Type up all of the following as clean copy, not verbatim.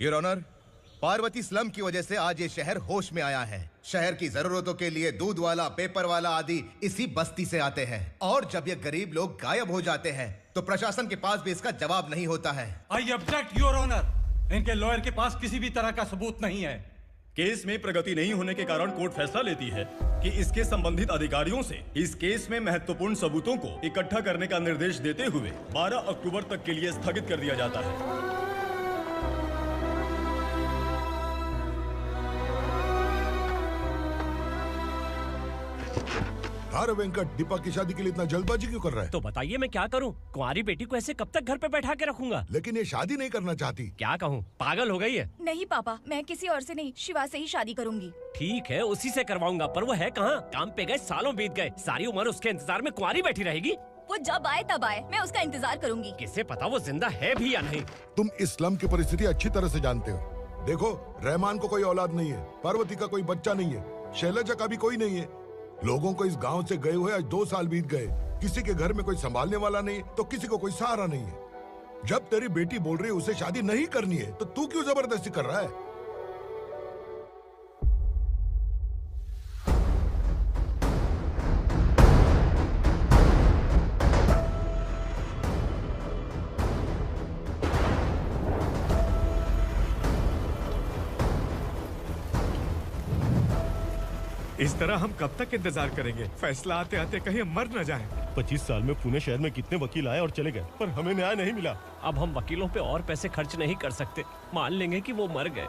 Your honour, Parvati slum की वजह से आज ये शहर होश में आया है। शहर की जरूरतों के लिए दूध वाला, पेपर वाला आदि इसी बस्ती से आते हैं, और जब ये गरीब लोग गायब हो जाते हैं तो प्रशासन के पास भी इसका जवाब नहीं होता है। I object your honour. इनके लॉयर के पास किसी भी तरह का सबूत नहीं है। केस में प्रगति नहीं होने के कारण कोर्ट फैसला लेती है कि इसके संबंधित अधिकारियों से इस केस में महत्वपूर्ण सबूतों को इकट्ठा करने का निर्देश देते हुए 12 अक्टूबर तक के लिए स्थगित कर दिया जाता है। अरे वेंकट, दीपक की शादी के लिए इतना जल्दबाजी क्यों कर रहा है? तो बताइए मैं क्या करूं? कुंवारी बेटी को ऐसे कब तक घर पे बैठा के रखूंगा? लेकिन ये शादी नहीं करना चाहती। क्या कहूं, पागल हो गई है। नहीं पापा, मैं किसी और से नहीं, शिवा से ही शादी करूंगी। ठीक है, उसी से करवाऊंगा, पर वो है कहाँ? काम पे गए, सालों बीत गए, सारी उम्र उसके इंतजार में कुंवारी बैठी रहेगी। वो जब आए तब आए, मैं उसका इंतजार करूंगी। किसे पता वो जिंदा है भी या नहीं। तुम इस्लाम की परिस्थिति अच्छी तरह से जानते हो। देखो, रहमान को कोई औलाद नहीं है, पार्वती का कोई बच्चा नहीं है, शैलजा का भी कोई नहीं है। लोगों को इस गांव से गए हुए आज 2 साल बीत गए। किसी के घर में कोई संभालने वाला नहीं, तो किसी को कोई सहारा नहीं है। जब तेरी बेटी बोल रही है उसे शादी नहीं करनी है, तो तू क्यों जबरदस्ती कर रहा है? इस तरह हम कब तक इंतजार करेंगे? फैसला आते आते कहीं हम मर न जाएं। 25 साल में पुणे शहर में कितने वकील आए और चले गए, पर हमें न्याय नहीं मिला। अब हम वकीलों पे और पैसे खर्च नहीं कर सकते। मान लेंगे कि वो मर गए।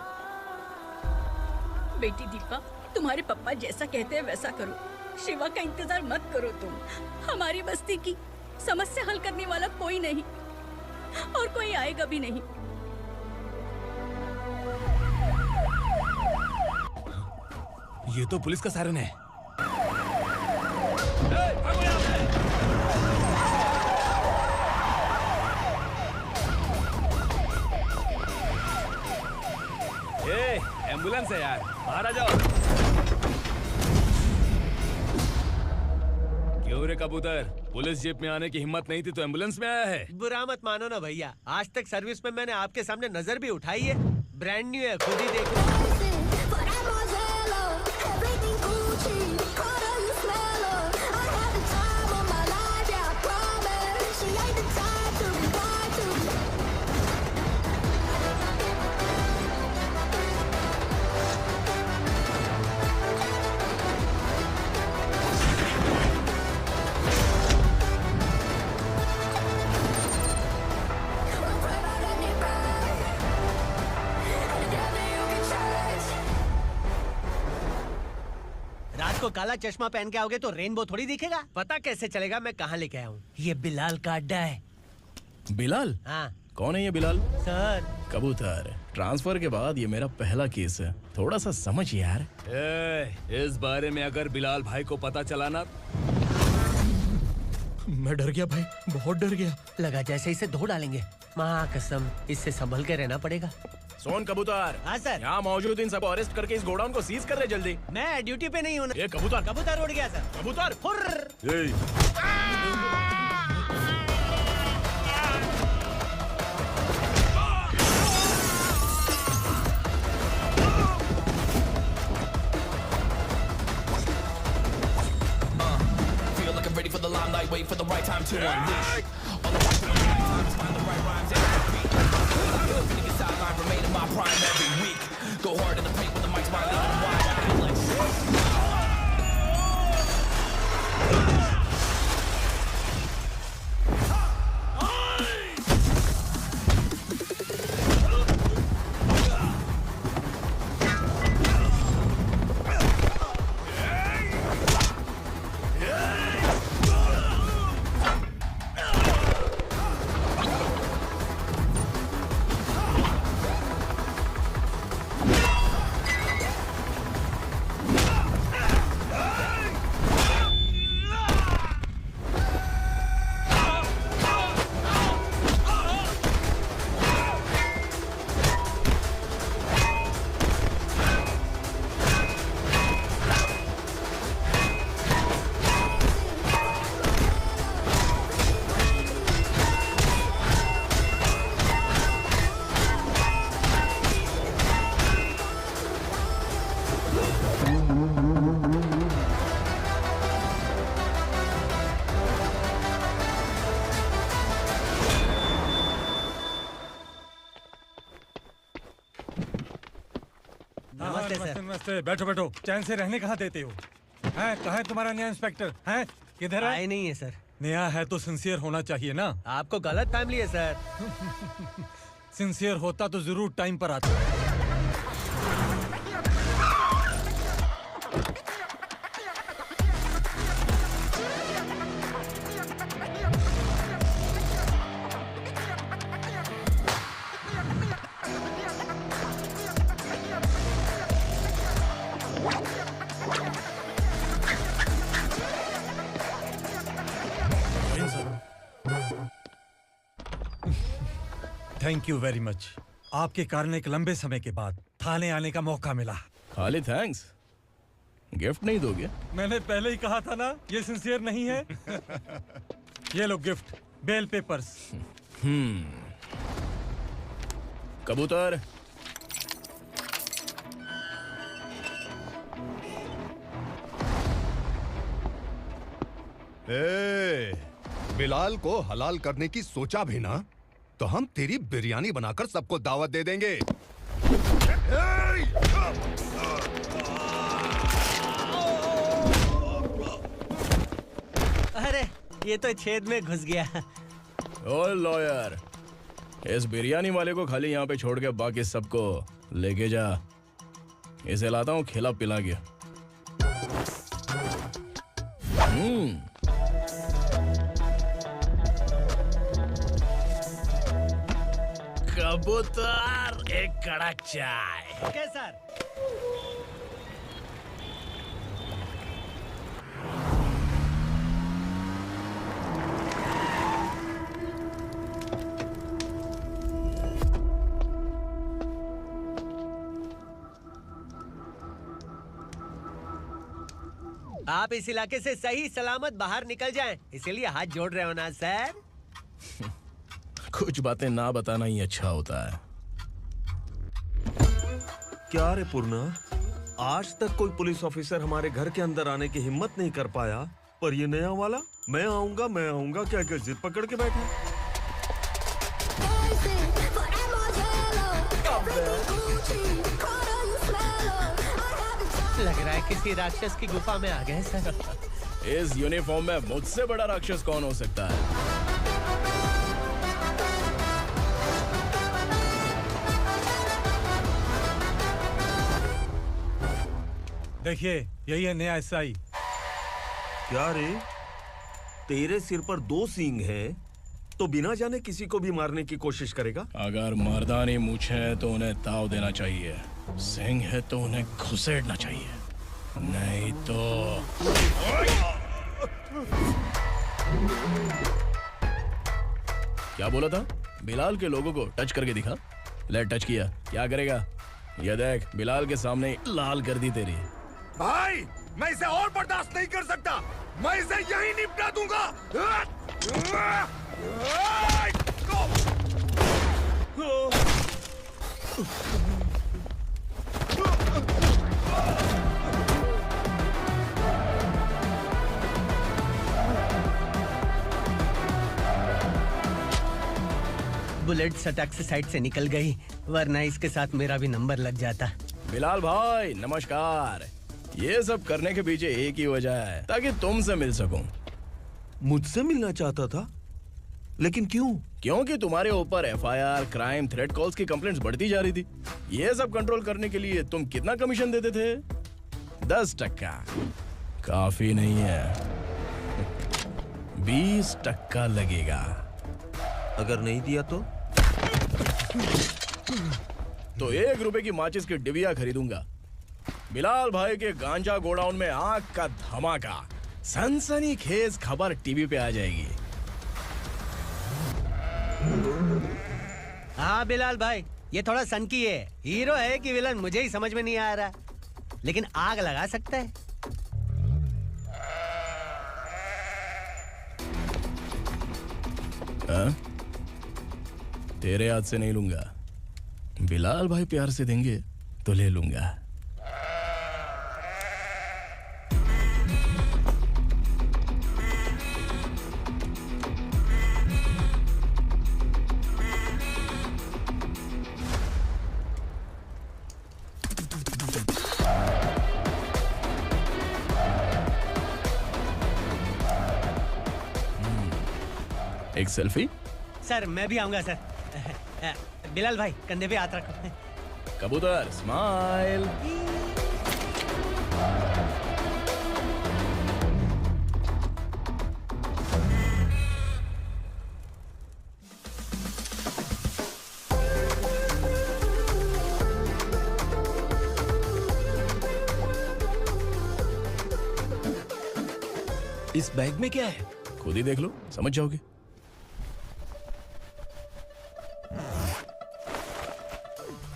बेटी दीपा, तुम्हारे पापा जैसा कहते हैं वैसा करो। शिवा का इंतजार मत करो तुम। हमारी बस्ती की समस्या हल करने वाला कोई नहीं, और कोई आएगा भी नहीं। ये तो पुलिस का सायरन है। एम्बुलेंस है यार, बाहर आ जाओ। क्यों रे कबूतर, पुलिस जीप में आने की हिम्मत नहीं थी तो एम्बुलेंस में आया है? बुरा मत मानो ना भैया, आज तक सर्विस में मैंने आपके सामने नजर भी उठाई है। ब्रांड न्यू है, खुद ही देखो। को काला चश्मा पहन के आओगे तो रेनबो थोड़ी दिखेगा। पता कैसे चलेगा मैं कहाँ लेके आया हूँ? ये बिलाल का अड्डा है। बिलाल? हाँ। कौन है ये बिलाल? सर। कबूतर, ट्रांसफर के बाद ये मेरा पहला केस है, थोड़ा सा समझ यार। इस बारे में अगर बिलाल भाई को पता चला ना। मैं डर गया भाई, बहुत डर गया। लगा जैसे इसे धो डालेंगे। माँ कसम, इससे संभल के रहना पड़ेगा। सोन कबूतर। हाँ सर। यहाँ मौजूद इन सबको अरेस्ट करके इस गोडाउन को सीज कर रहे जल्दी। मैं ड्यूटी पे नहीं हूँ। ये कबूतर। कबूतर उड़ गया सर। कबूतर। Feel like I'm ready for the limelight, wait for the right time to unleash. All the watch doing right times, find the right rhymes every beat. Feeling your sideline, remain in my prime every week. Go hard in the paint with the mic's wide and wide. I feel like नमस्ते, बैठो बैठो। चैन से रहने कहाँ देते हो? हैं, कहाँ है तुम्हारा नया इंस्पेक्टर? हैं, किधर है? आए नहीं है सर। नया है तो सिंसियर होना चाहिए ना। आपको गलत फैमिली है सर। सिंसियर होता तो जरूर टाइम पर आता। Thank you very much. आपके कारण एक लंबे समय के बाद थाने आने का मौका मिला। खाली थैंक्स, गिफ्ट नहीं दोगे? मैंने पहले ही कहा था ना, ये सिंसियर नहीं है। ये लो गिफ्ट, बेल पेपर्स। कबूतर। बिलाल को हलाल करने की सोचा भी ना, तो हम तेरी बिरयानी बनाकर सबको दावत दे देंगे। अरे ये तो छेद में घुस गया। ओ लॉयर, इस बिरयानी वाले को खाली यहाँ पे छोड़ के बाकी सबको लेके जा। इसे लाता हूँ खिला पिला के। कबूतर, एक कड़क चाय। Okay sir. आप इस इलाके से सही सलामत बाहर निकल जाएं, इसीलिए हाथ जोड़ रहे हो ना सर। कुछ बातें ना बताना ही अच्छा होता है। क्या रे पूर्णा, आज तक कोई पुलिस ऑफिसर हमारे घर के अंदर आने की हिम्मत नहीं कर पाया, पर ये नया वाला मैं आऊंगा क्या क्या जिद पकड़ के बैठा। लग रहा है किसी राक्षस की गुफा में आ गए सर। इस यूनिफॉर्म में मुझसे बड़ा राक्षस कौन हो सकता है? देखिए, यही है नया एसआई। क्या रे, तेरे सिर पर 2 सींग हैं, तो बिना जाने किसी को भी मारने की कोशिश करेगा? अगर मर्दानी मूछें हैं तो उन्हें ताव देना चाहिए, सिंह है तो उन्हें घुसेड़ना चाहिए, नहीं तो। क्या बोला था? बिलाल के लोगों को टच करके दिखा। ले टच किया, क्या करेगा? ये देख, बिलाल के सामने लाल कर दी तेरी। भाई, मैं इसे और बर्दाश्त नहीं कर सकता, मैं इसे यहीं निपटा दूंगा। बुलेट सटक से साइड से निकल गई, वरना इसके साथ मेरा भी नंबर लग जाता। बिलाल भाई नमस्कार। ये सब करने के पीछे एक ही वजह है, ताकि तुमसे मिल सकूं। मुझसे मिलना चाहता था? लेकिन क्यों? क्योंकि तुम्हारे ऊपर एफआईआर, क्राइम, थ्रेट कॉल्स की कंप्लेंट्स बढ़ती जा रही थी। ये सब कंट्रोल करने के लिए तुम कितना कमीशन देते थे? 10%। काफी नहीं है, 20% लगेगा। अगर नहीं दिया तो 1 रुपए की माचिस की डिबिया खरीदूंगा। बिलाल भाई के गांजा गोडाउन में आग का धमाका, सनसनीखेज खबर टीवी पे आ जाएगी। हाँ बिलाल भाई, ये थोड़ा सनकी है। हीरो है कि विलन मुझे ही समझ में नहीं आ रहा, लेकिन आग लगा सकता है। तेरे हाथ से नहीं लूंगा, बिलाल भाई प्यार से देंगे तो ले लूंगा। एक सेल्फी? सर मैं भी आऊंगा सर। बिलाल भाई कंधे पे हाथ रखो। कबूतर स्माइल। इस बैग में क्या है? खुद ही देख लो, समझ जाओगे।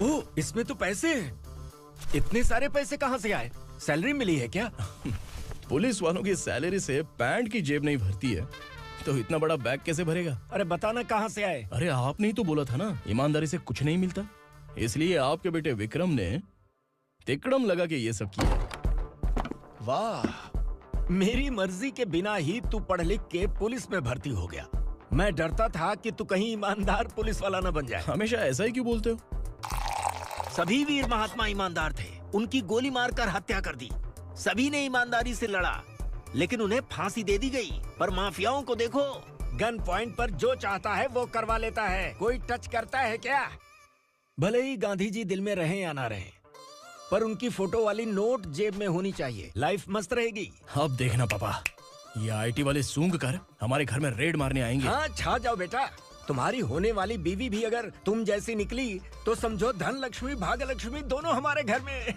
ओह, इसमें तो पैसे हैं। इतने सारे पैसे कहाँ से आए? सैलरी मिली है क्या? पुलिस वालों की सैलरी से पैंट की जेब नहीं भरती है, तो इतना बड़ा बैग कैसे भरेगा? अरे बताना कहाँ से आए? अरे आपने ही तो बोला था ना, ईमानदारी से कुछ नहीं मिलता, इसलिए आपके बेटे विक्रम ने तिकड़म लगा के ये सब किया। वाह, मेरी मर्जी के बिना ही तू पढ़ लिख के पुलिस में भर्ती हो गया। मैं डरता था कि तू कहीं ईमानदार पुलिस वाला न बन जाए। हमेशा ऐसा ही क्यों बोलते हो? सभी वीर महात्मा ईमानदार थे, उनकी गोली मारकर हत्या कर दी। सभी ने ईमानदारी से लड़ा, लेकिन उन्हें फांसी दे दी गई। पर माफियाओं को देखो, गन पॉइंट पर जो चाहता है वो करवा लेता है। कोई टच करता है क्या? भले ही गांधी जी दिल में रहे या ना रहे, पर उनकी फोटो वाली नोट जेब में होनी चाहिए। लाइफ मस्त रहेगी। अब देखना पापा, ये आईटी वाले सूंघ कर हमारे घर में रेड मारने आएंगे। हाँ, छा जाओ बेटा। तुम्हारी होने वाली बीवी भी अगर तुम जैसी निकली तो समझो धन लक्ष्मी भाग्य लक्ष्मी दोनों हमारे घर में।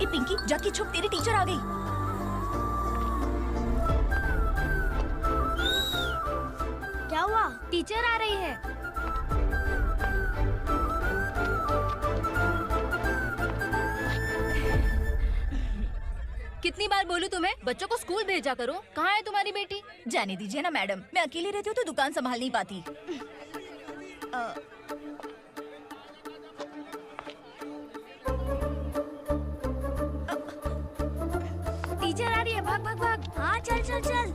पिंकी जाके छुप, तेरी टीचर आ गई। क्या हुआ? टीचर आ रही है। कितनी बार बोलूं तुम्हें, बच्चों को स्कूल भेजा करो। कहाँ है तुम्हारी बेटी? जाने दीजिए ना मैडम, मैं अकेली रहती हूँ तो दुकान संभाल नहीं पाती। टीचर आ रही है, भाग भाग भाग। हाँ चल चल चल।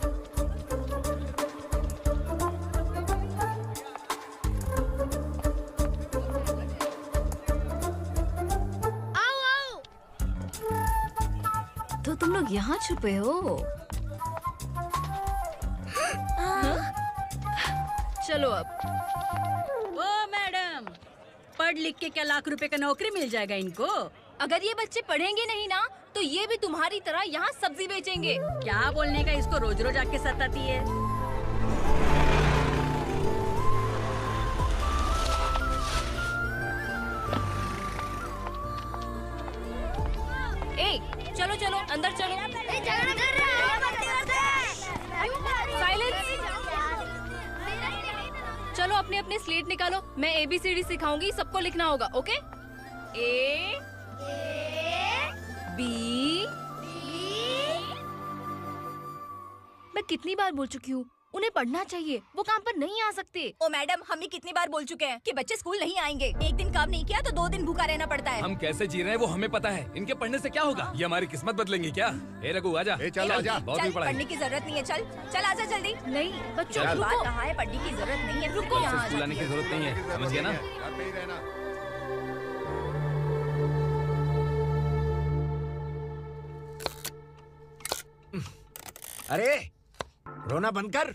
आओ आओ। तो तुम लोग यहाँ छुपे हो? चलो अब। ओ मैडम, पढ़ लिख के क्या लाख रुपए का नौकरी मिल जाएगा इनको? अगर ये बच्चे पढ़ेंगे नहीं ना तो ये भी तुम्हारी तरह यहाँ सब्जी बेचेंगे। क्या बोलने का, इसको रोज रोज आके सताती है। ए, चलो चलो अंदर चलो। साइलेंस। चलो अपने अपने स्लेट निकालो, मैं ABCD सिखाऊंगी, सबको लिखना होगा। ओके? A B। मैं कितनी बार बोल चुकी हूँ, उन्हें पढ़ना चाहिए, वो काम पर नहीं आ सकते। ओ मैडम, हम भी कितनी बार बोल चुके हैं कि बच्चे स्कूल नहीं आएंगे। एक दिन काम नहीं किया तो 2 दिन भूखा रहना पड़ता है। हम कैसे जी रहे हैं वो हमें पता है, इनके पढ़ने से क्या होगा? ये हमारी किस्मत बदलेंगे क्या? ए रघु आजा। चल आजा। बहुत चल, भी पढ़ाई। पढ़ने की जरूरत नहीं है। चल चल आजा जल्दी। नहीं बच्चों चल। बात कहा है, पढ़ने की जरूरत नहीं है। रुको यहाँ स्कूल आने की जरूरत नहीं है, समझ गया ना? अरे रोना बंद कर।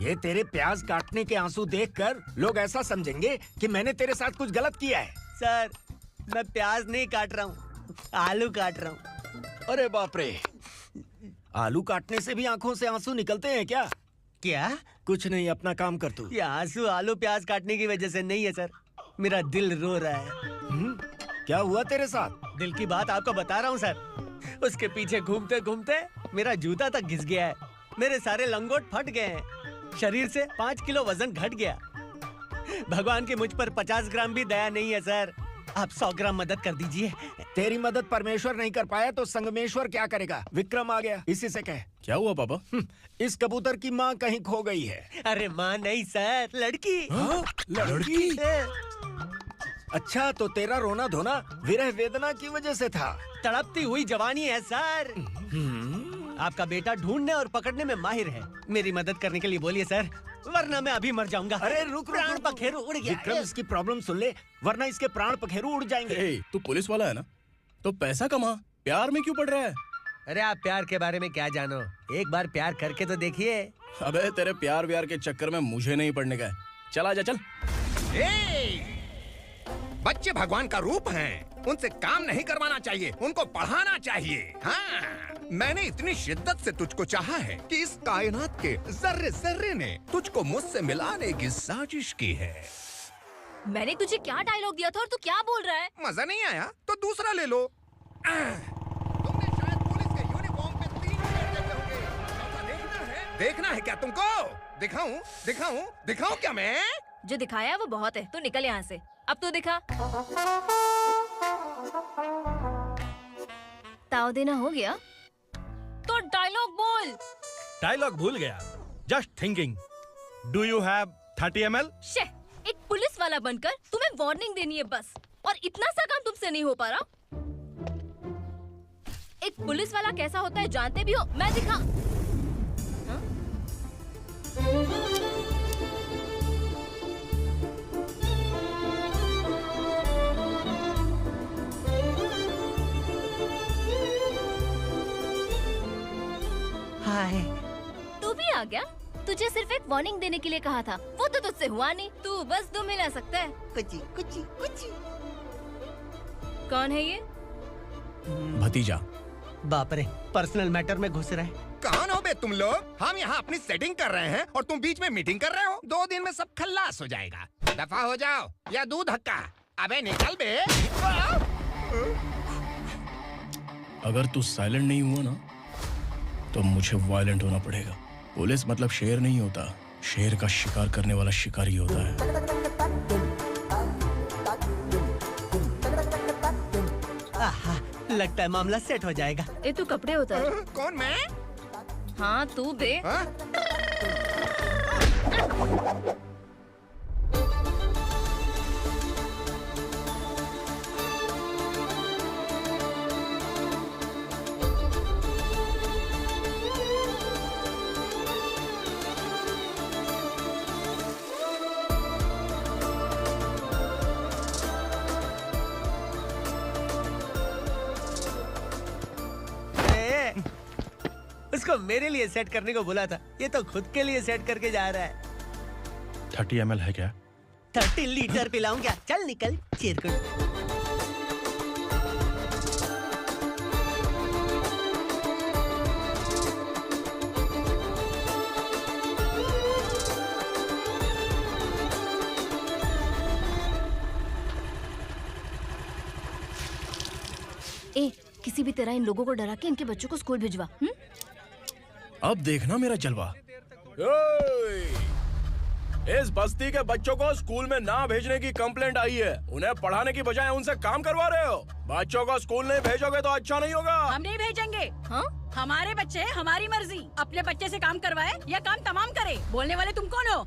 ये तेरे प्याज काटने के आंसू देखकर लोग ऐसा समझेंगे कि मैंने तेरे साथ कुछ गलत किया है। सर मैं प्याज नहीं काट रहा हूँ, आलू काट रहा हूँ। अरे बाप रे, आलू काटने से भी आंखों से आंसू निकलते हैं क्या? क्या? कुछ नहीं, अपना काम कर तू। ये आंसू आलू प्याज काटने की वजह से नहीं है सर, मेरा दिल रो रहा है। क्या हुआ तेरे साथ? दिल की बात आपको बता रहा हूँ सर। उसके पीछे घूमते घूमते मेरा जूता तक घिस गया है, मेरे सारे लंगोट फट गए हैं, शरीर से 5 किलो वजन घट गया। भगवान की मुझ पर 50 ग्राम भी दया नहीं है सर। आप 100 ग्राम मदद कर दीजिए। तेरी मदद परमेश्वर नहीं कर पाया तो संगमेश्वर क्या करेगा? विक्रम आ गया, इसी से कह। क्या हुआ पापा? इस कबूतर की माँ कहीं खो गई है। अरे माँ नहीं सर, लड़की। लड़की? अच्छा, तो तेरा रोना धोना विरह वेदना की वजह से था। तड़पती हुई जवानी है सर। आपका बेटा ढूंढने और पकड़ने में माहिर है। मेरी मदद करने के लिए बोलिए सर, वरना मैं अभी मर जाऊंगा। अरे रुक, प्राण पखेरु उड़ गया। विक्रम, इसकी प्रॉब्लम सुन ले, वरना इसके प्राण पखेरु उड़ जाएंगे। तू पुलिस वाला है ना, तो पैसा कमा, प्यार में क्यों पड़ रहा है? अरे आप प्यार के बारे में क्या जानो, एक बार प्यार करके तो देखिए। अबे तेरे प्यार व्यार के चक्कर में मुझे नहीं पड़ने का है। चल आजा चल। बच्चे भगवान का रूप हैं, उनसे काम नहीं करवाना चाहिए, उनको पढ़ाना चाहिए। हाँ, मैंने इतनी शिद्दत से तुझको चाहा है कि इस कायनात के जर्रे जर्रे ने तुझको मुझसे मिलाने की साजिश की है। मैंने तुझे क्या डायलॉग दिया था और तू क्या बोल रहा है? मजा नहीं आया तो दूसरा ले लो। तुमने शायद पुलिस के यूनिफॉर्म पे 3 शेर देखे होंगे। देखना है क्या तुमको? दिखाऊं दिखाऊं दिखाऊं क्या मैं? जो दिखाया वो बहुत है, तू निकल यहाँ से। अब तो दिखा। ताव देना हो गया तो डायलॉग बोल। डायलॉग भूल गया। Just thinking. Do you have 30 ml? शे, एक पुलिस वाला बनकर तुम्हें वार्निंग देनी है बस, और इतना सा काम तुमसे नहीं हो पा रहा। एक पुलिस वाला कैसा होता है जानते भी हो? मैं दिखा। हाँ? हाय, तू भी आ गया? तुझे सिर्फ एक वार्निंग देने के लिए कहा था, वो तो तुझसे हुआ नहीं। तू बस 2 मिला सकता है। कुची कुची कुची। कौन है ये? भतीजा। बाप रे, पर्सनल मैटर में घुस रहा है। कौन हो बे तुम लोग? हम यहाँ अपनी सेटिंग कर रहे हैं और तुम बीच में मीटिंग कर रहे हो। 2 दिन में सब खल्लास हो जाएगा। दफा हो जाओ या दूध हक्का। अबे निकल बे। अगर तू साइलेंट नहीं हुआ ना तो मुझे वायलेंट होना पड़ेगा। पुलिस मतलब शेर नहीं होता, शेर का शिकार करने वाला शिकारी होता है। आहा, लगता है मामला सेट हो जाएगा। ए तू कपड़े उतार। कौन मैं? हाँ तू बे। उसको मेरे लिए सेट करने को बोला था, ये तो खुद के लिए सेट करके जा रहा है। 30 ml है क्या? 30 लीटर पिलाऊं क्या? चल निकल चिरकुट। ए, किसी भी तरह इन लोगों को डरा के इनके बच्चों को स्कूल भिजवा। अब देखना मेरा जलवा। इस बस्ती के बच्चों को स्कूल में ना भेजने की कंप्लेंट आई है। उन्हें पढ़ाने की बजाय उनसे काम करवा रहे हो। बच्चों को स्कूल नहीं भेजोगे तो अच्छा नहीं होगा। हम नहीं भेजेंगे। हाँ? हमारे बच्चे हमारी मर्जी। अपने बच्चे से काम करवाए या काम तमाम करे। बोलने वाले तुम कौन हो?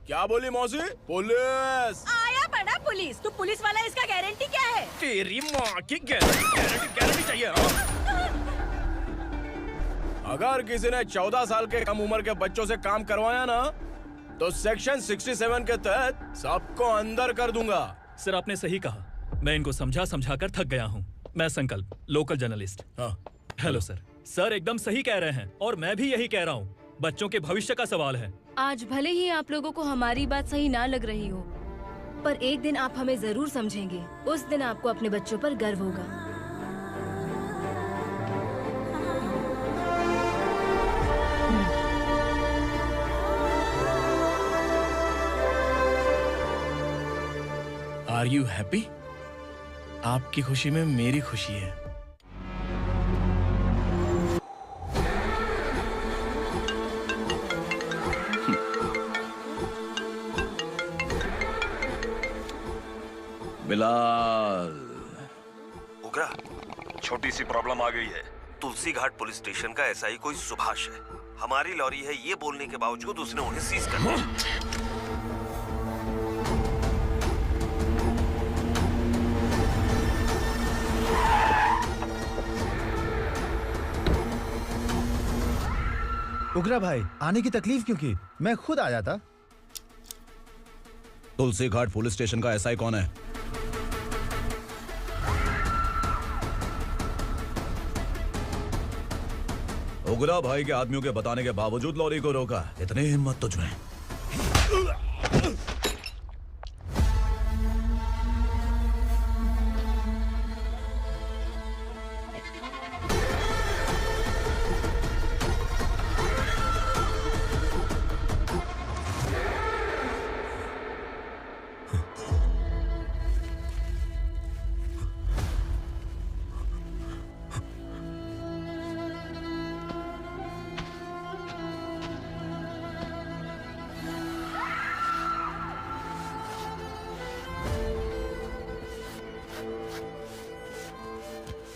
क्या बोली मौसी? पुलिस आया बड़ा पुलिस। तू पुलिस वाला, इसका गारंटी क्या है? तेरी माँ की गारंटी चाहिए। अगर किसी ने 14 साल के कम उम्र के बच्चों से काम करवाया ना तो सेक्शन 67 के तहत सबको अंदर कर दूंगा। सर आपने सही कहा। मैं इनको समझा कर थक गया हूँ। मैं संकल्प, लोकल जर्नलिस्ट। हाँ। Hello sir. सर एकदम सही कह रहे हैं और मैं भी यही कह रहा हूँ। बच्चों के भविष्य का सवाल है। आज भले ही आप लोगों को हमारी बात सही ना लग रही हो, पर एक दिन आप हमें जरूर समझेंगे। उस दिन आपको अपने बच्चों पर गर्व होगा। Are you happy? आपकी खुशी में मेरी खुशी है। बिलाल। उग्रा, छोटी सी प्रॉब्लम आ गई है। तुलसी घाट पुलिस स्टेशन का एसआई कोई सुभाष है। हमारी लॉरी है ये बोलने के बावजूद उसने उन्हें सीज कर दिया। उग्रा भाई, आने की तकलीफ क्यों की? मैं खुद आया था। तुलसी घाट पुलिस स्टेशन का एसआई कौन है? उग्रा भाई के आदमियों के बताने के बावजूद लॉरी को रोका। इतनी हिम्मत तुझमें?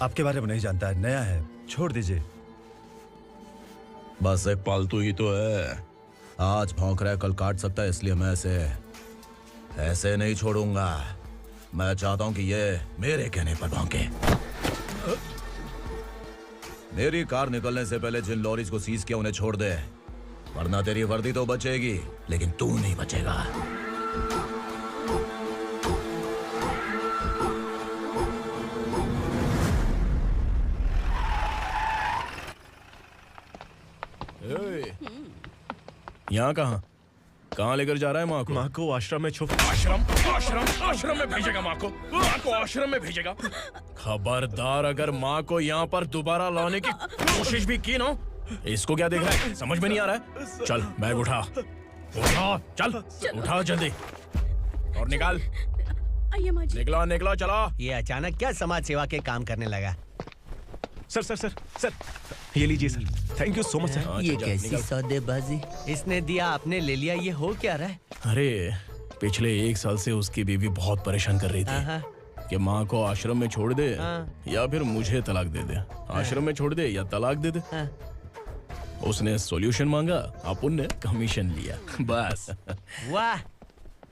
आपके बारे में नहीं जानता है, नया है, छोड़ दीजिए। बस एक पालतू ही तो है। आज भौंक रहा है, कल काट सकता है, इसलिए मैं ऐसे नहीं छोड़ूंगा। मैं चाहता हूं कि ये मेरे कहने पर भौंके। मेरी कार निकलने से पहले जिन लॉरीज को सीज किया उन्हें छोड़ दे, वरना तेरी वर्दी तो बचेगी लेकिन तू नहीं बचेगा। यहाँ कहाँ लेकर जा रहा है माँ को? माँ को आश्रम में आश्रम में भेजेगा माँ को? माँ को आश्रम में भेजेगा? खबरदार, अगर माँ को यहाँ पर दोबारा लाने की कोशिश भी की ना, इसको क्या देख रहा है? समझ में नहीं आ रहा है? चल बैग उठा, चल उठा जल्दी और निकाल। निकला चला। ये अचानक क्या समाज सेवा के काम करने लगा? सर, ये लीजिए sir. Thank you so much sir. ये कैसी सौदेबाजी? इसने दिया, आपने ले लिया, ये हो क्या रहा है? अरे पिछले 1 साल से उसकी बीवी बहुत परेशान कर रही थी कि माँ को आश्रम में छोड़ दे या फिर मुझे तलाक दे दे। आश्रम में छोड़ दे या तलाक दे दे। उसने सॉल्यूशन मांगा, अपन ने कमीशन लिया, बस। वाह,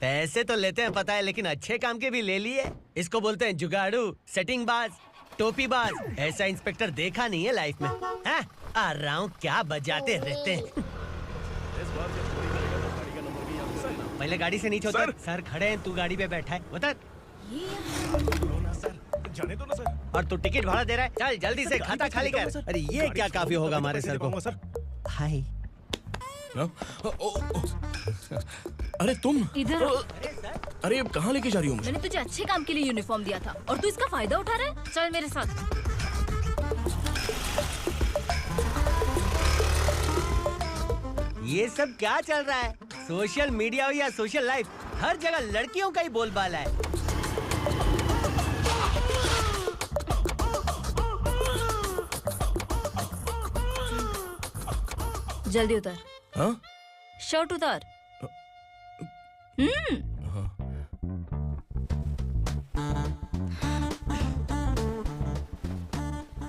पैसे तो लेते हैं पता है, लेकिन अच्छे काम के भी ले लिए। इसको बोलते हैं जुगाड़ू, सेटिंग बाज, टोपी बाज। ऐसा इंस्पेक्टर देखा नहीं है लाइफ में। हाँ? आ रहा हूँ, क्या बजाते रहते हैं। पहले गाड़ी से नीचे उतर। सर खड़े हैं, तू गाड़ी पे बैठा है, उतर। जाने दो ना सर। और तू टिकट भाड़ा दे रहा है? चल जल्दी से खाता खाली कर। अरे ये क्या काफी होगा हमारे सर को? हाय। अरे तुम इधर। अरे अब कहाँ लेके जा रही हो मुझे? मैंने तुझे अच्छे काम के लिए यूनिफॉर्म दिया था और तू इसका फायदा उठा रहा है। चल मेरे साथ। ये सब क्या चल रहा है? सोशल मीडिया हो या सोशल लाइफ, हर जगह लड़कियों का ही बोलबाला है। जल्दी उतर। हाँ? शर्ट उतार।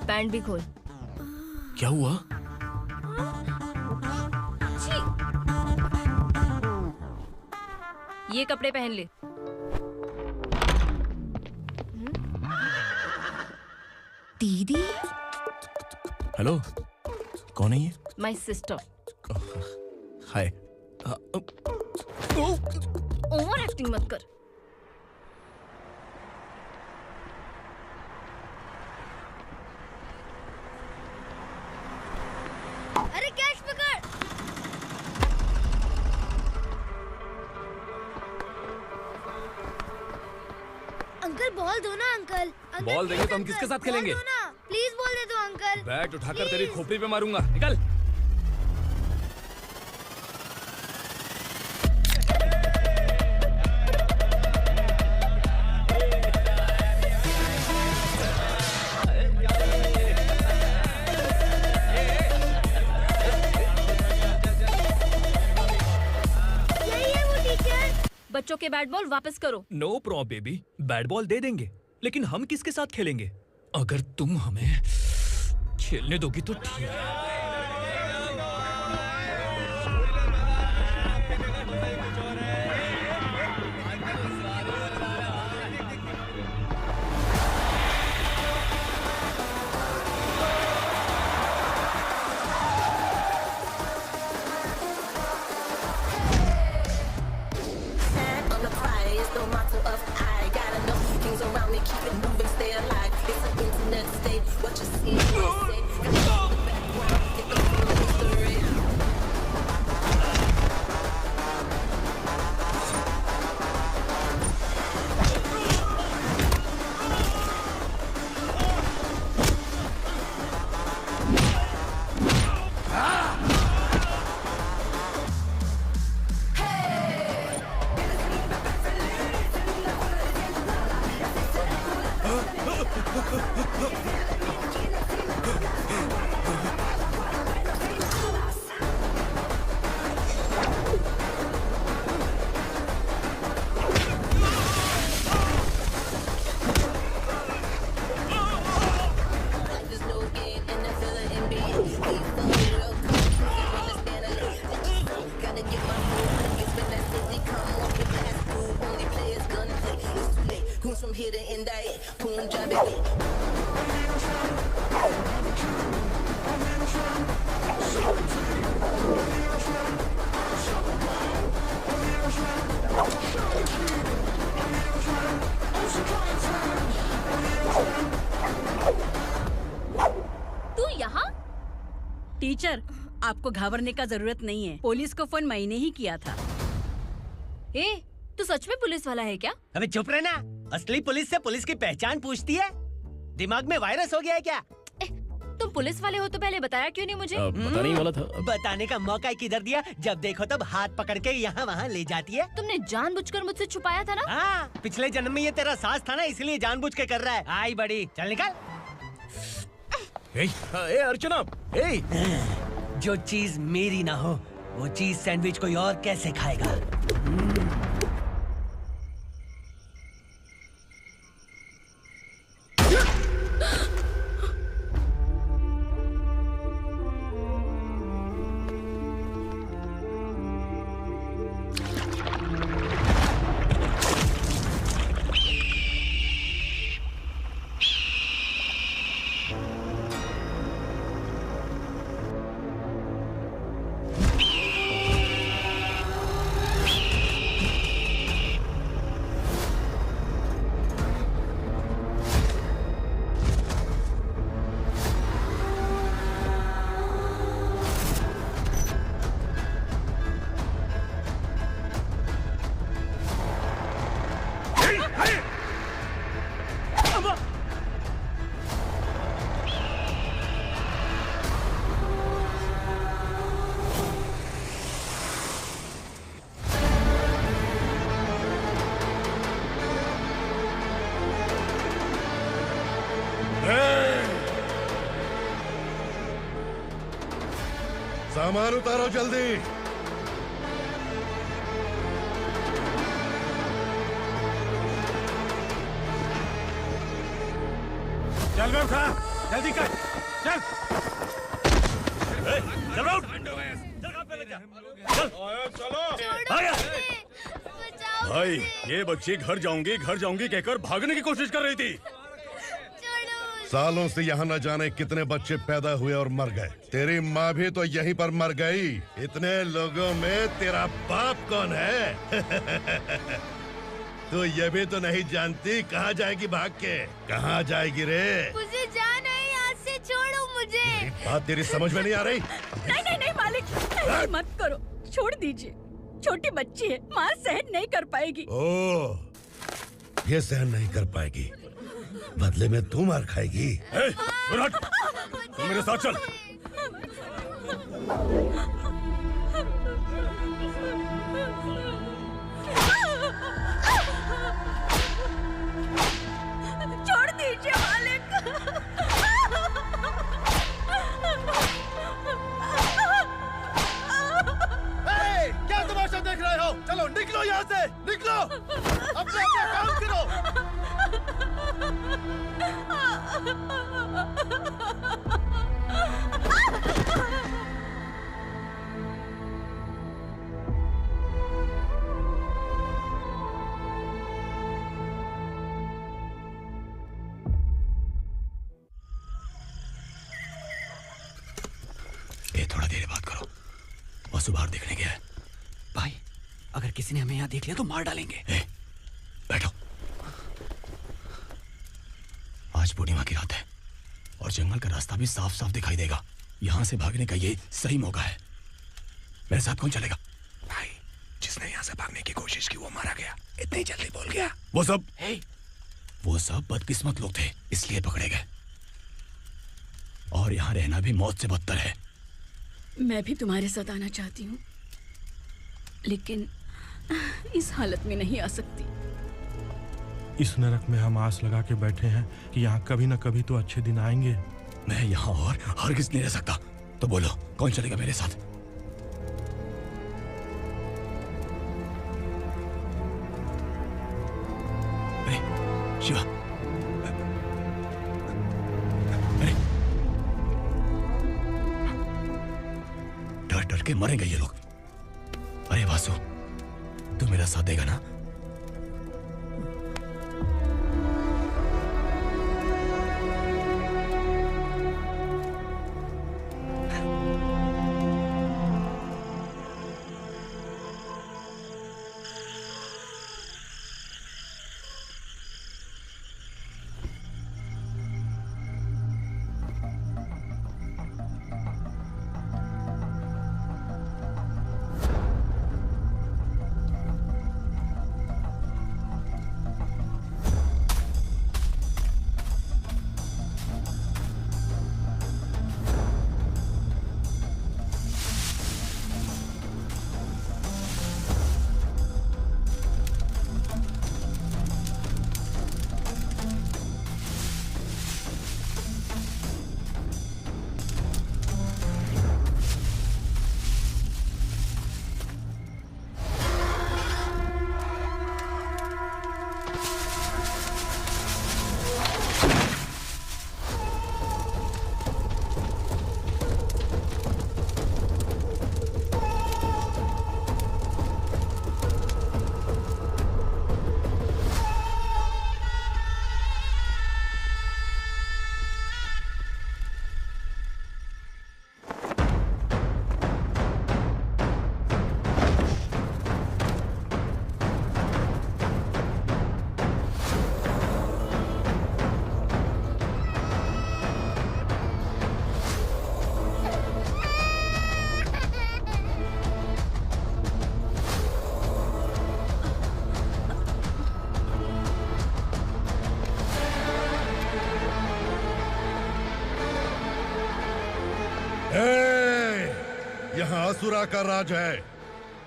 पैंट भी खोल। क्या हुआ? ये कपड़े पहन ले। दीदी। हेलो, कौन है ये? My sister. Hi. Over acting मत कर। अरे कैश पकड़। अंकल बॉल दो ना अंकल। बॉल देंगे तो हम किसके साथ खेलेंगे? प्लीज बॉल दे दो अंकल। बैट उठाकर तेरी खोपड़ी पे मारूंगा, निकल। बच्चों के बैट बॉल वापस करो। No problem baby, bat ball दे देंगे, लेकिन हम किसके साथ खेलेंगे? अगर तुम हमें खेलने दोगी तो ठीक है। टीचर, आपको घबराने का जरूरत नहीं है। पुलिस को फोन मैंने ही किया था। ए, तू सच में पुलिस वाला है क्या? अबे चुप रहना। असली पुलिस से पुलिस की पहचान पूछती है? दिमाग में वायरस हो गया है क्या? तुम पुलिस वाले हो तो पहले बताया क्यों नहीं मुझे? बताने ही वाला था। बताने का मौका किधर दिया? जब देखो तब हाथ पकड़ के यहाँ वहाँ ले जाती है। तुमने जानबूझकर मुझसे छुपाया था ना? हाँ, पिछले जन्म में ये तेरा सास था ना, इसलिए जानबूझ के कर रहा है। आई बड़ी, चल निकल। ए अर्चना, जो चीज मेरी ना हो वो चीज सैंडविच कोई और कैसे खाएगा? सामान उतारो जल्दी। चल बे उठा, जल्दी कर, चल। चल उठ, चलो। भाई, ये बच्ची घर जाऊंगी कहकर भागने की कोशिश कर रही थी। सालों से यहाँ न जाने कितने बच्चे पैदा हुए और मर गए। तेरी माँ भी तो यहीं पर मर गई। इतने लोगों में तेरा बाप कौन है? तू ये भी तो नहीं जानती कहाँ जाएगी भाग के? कहाँ जाएगी रे? मुझे जाना है, यहाँ से छोड़ो मुझे। बात तेरी समझ में नहीं आ रही? नहीं मालिक, ऐसे मत करो, छोड़ दीजिए। छोटी बच्ची है, माँ सहन नहीं कर पाएगी। ओह, ये सहन नहीं कर पाएगी, बदले में तू मार खाएगी। तू मेरे साथ चल। छोड़ दीजिए मालिक। क्या तमाशा देख रहे हो? चलो निकलो। निकलो यहाँ से, निकलो। अपना अपना काम करो। ए, थोड़ा देर बात करो। वसु बाहर देखने गया है। भाई, अगर किसी ने हमें यहाँ देख लिया तो मार डालेंगे। बैठो। आज पूर्णिमा की रात है और जंगल का रास्ता भी साफ साफ दिखाई देगा। यहाँ से भागने का ये सही मौका है। मेरे साथ कौन चलेगा? भाई, जिसने यहाँ से भागने की कोशिश की वो मारा गया। इतनी जल्दी बोल गया। वो सब बदकिस्मत लोग थे, इसलिए पकड़े गए। और यहाँ रहना भी मौत से बदतर है। मैं भी तुम्हारे साथ आना चाहती हूँ, लेकिन इस हालत में नहीं आ सकती। इस नरक में हम आस लगा के बैठे हैं कि यहाँ कभी न कभी तो अच्छे दिन आएंगे। मैं यहाँ और हरगिज़ नहीं रह सकता। तो बोलो, कौन चलेगा मेरे साथ? अरे शिवा, अरे डर डर के मरेंगे ये लोग। अरे वासु, तू मेरा साथ देगा ना? यहाँ असुरा का राज है।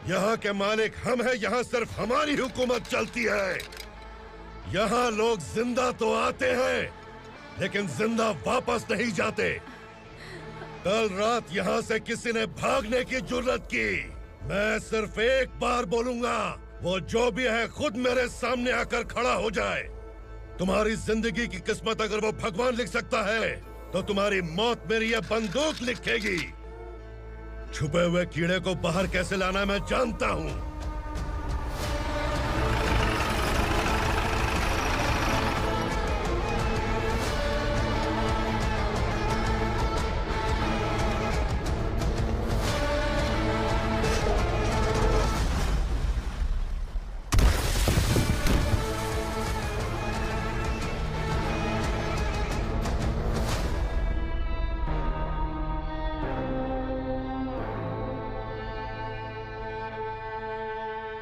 यहाँ के मालिक हम हैं। यहाँ सिर्फ हमारी हुकूमत चलती है। यहाँ लोग जिंदा तो आते हैं, लेकिन जिंदा वापस नहीं जाते। कल रात यहाँ से किसी ने भागने की जुर्रत की, मैं सिर्फ एक बार बोलूंगा, वो जो भी है खुद मेरे सामने आकर खड़ा हो जाए। तुम्हारी जिंदगी की किस्मत अगर वो भगवान लिख सकता है, तो तुम्हारी मौत मेरी ये बंदूक लिखेगी। छुपे हुए कीड़े को बाहर कैसे लाना मैं जानता हूँ।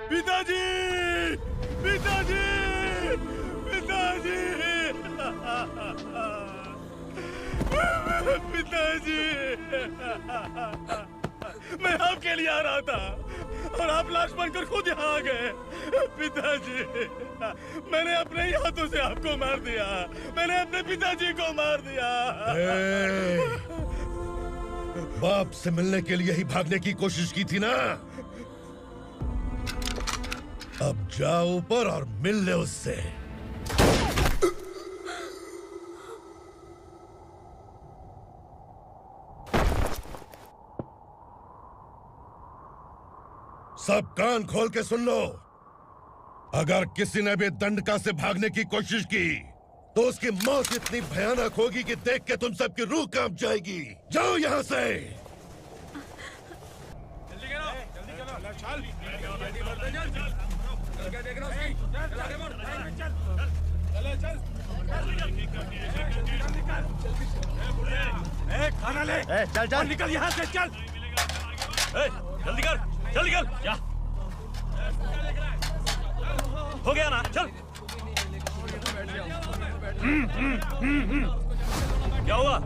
पिताजी! पिताजी! पिताजी! पिताजी! मैं आपके लिए आ रहा था और आप लाश बनकर खुद यहाँ आ गए। पिताजी, मैंने अपने ही हाथों से आपको मार दिया। मैंने अपने पिताजी को मार दिया। बाप से मिलने के लिए ही भागने की कोशिश की थी ना? अब जाओ ऊपर और मिल ले उससे। सब कान खोल के सुन लो। अगर किसी ने भी दंडका से भागने की कोशिश की तो उसकी मौत इतनी भयानक होगी कि देख के तुम सबकी रूह कांप जाएगी। जाओ यहाँ से। खाना ले। चल चल निकल यहाँ से, चल। जल्दी कर, जल्दी कर। जा। हो गया ना, चल। क्या हुआ?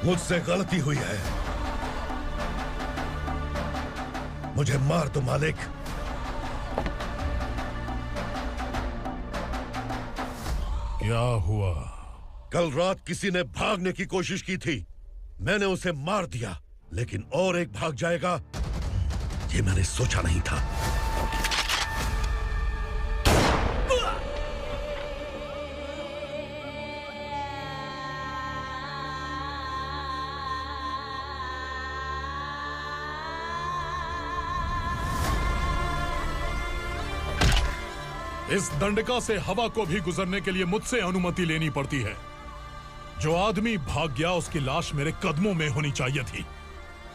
मुझसे गलती हुई है, मुझे मार दो मालिक। क्या हुआ? कल रात किसी ने भागने की कोशिश की थी, मैंने उसे मार दिया, लेकिन और एक भाग जाएगा ये मैंने सोचा नहीं था। इस दंडका से हवा को भी गुजरने के लिए मुझसे अनुमति लेनी पड़ती है। जो आदमी भाग गया उसकी लाश मेरे कदमों में होनी चाहिए थी,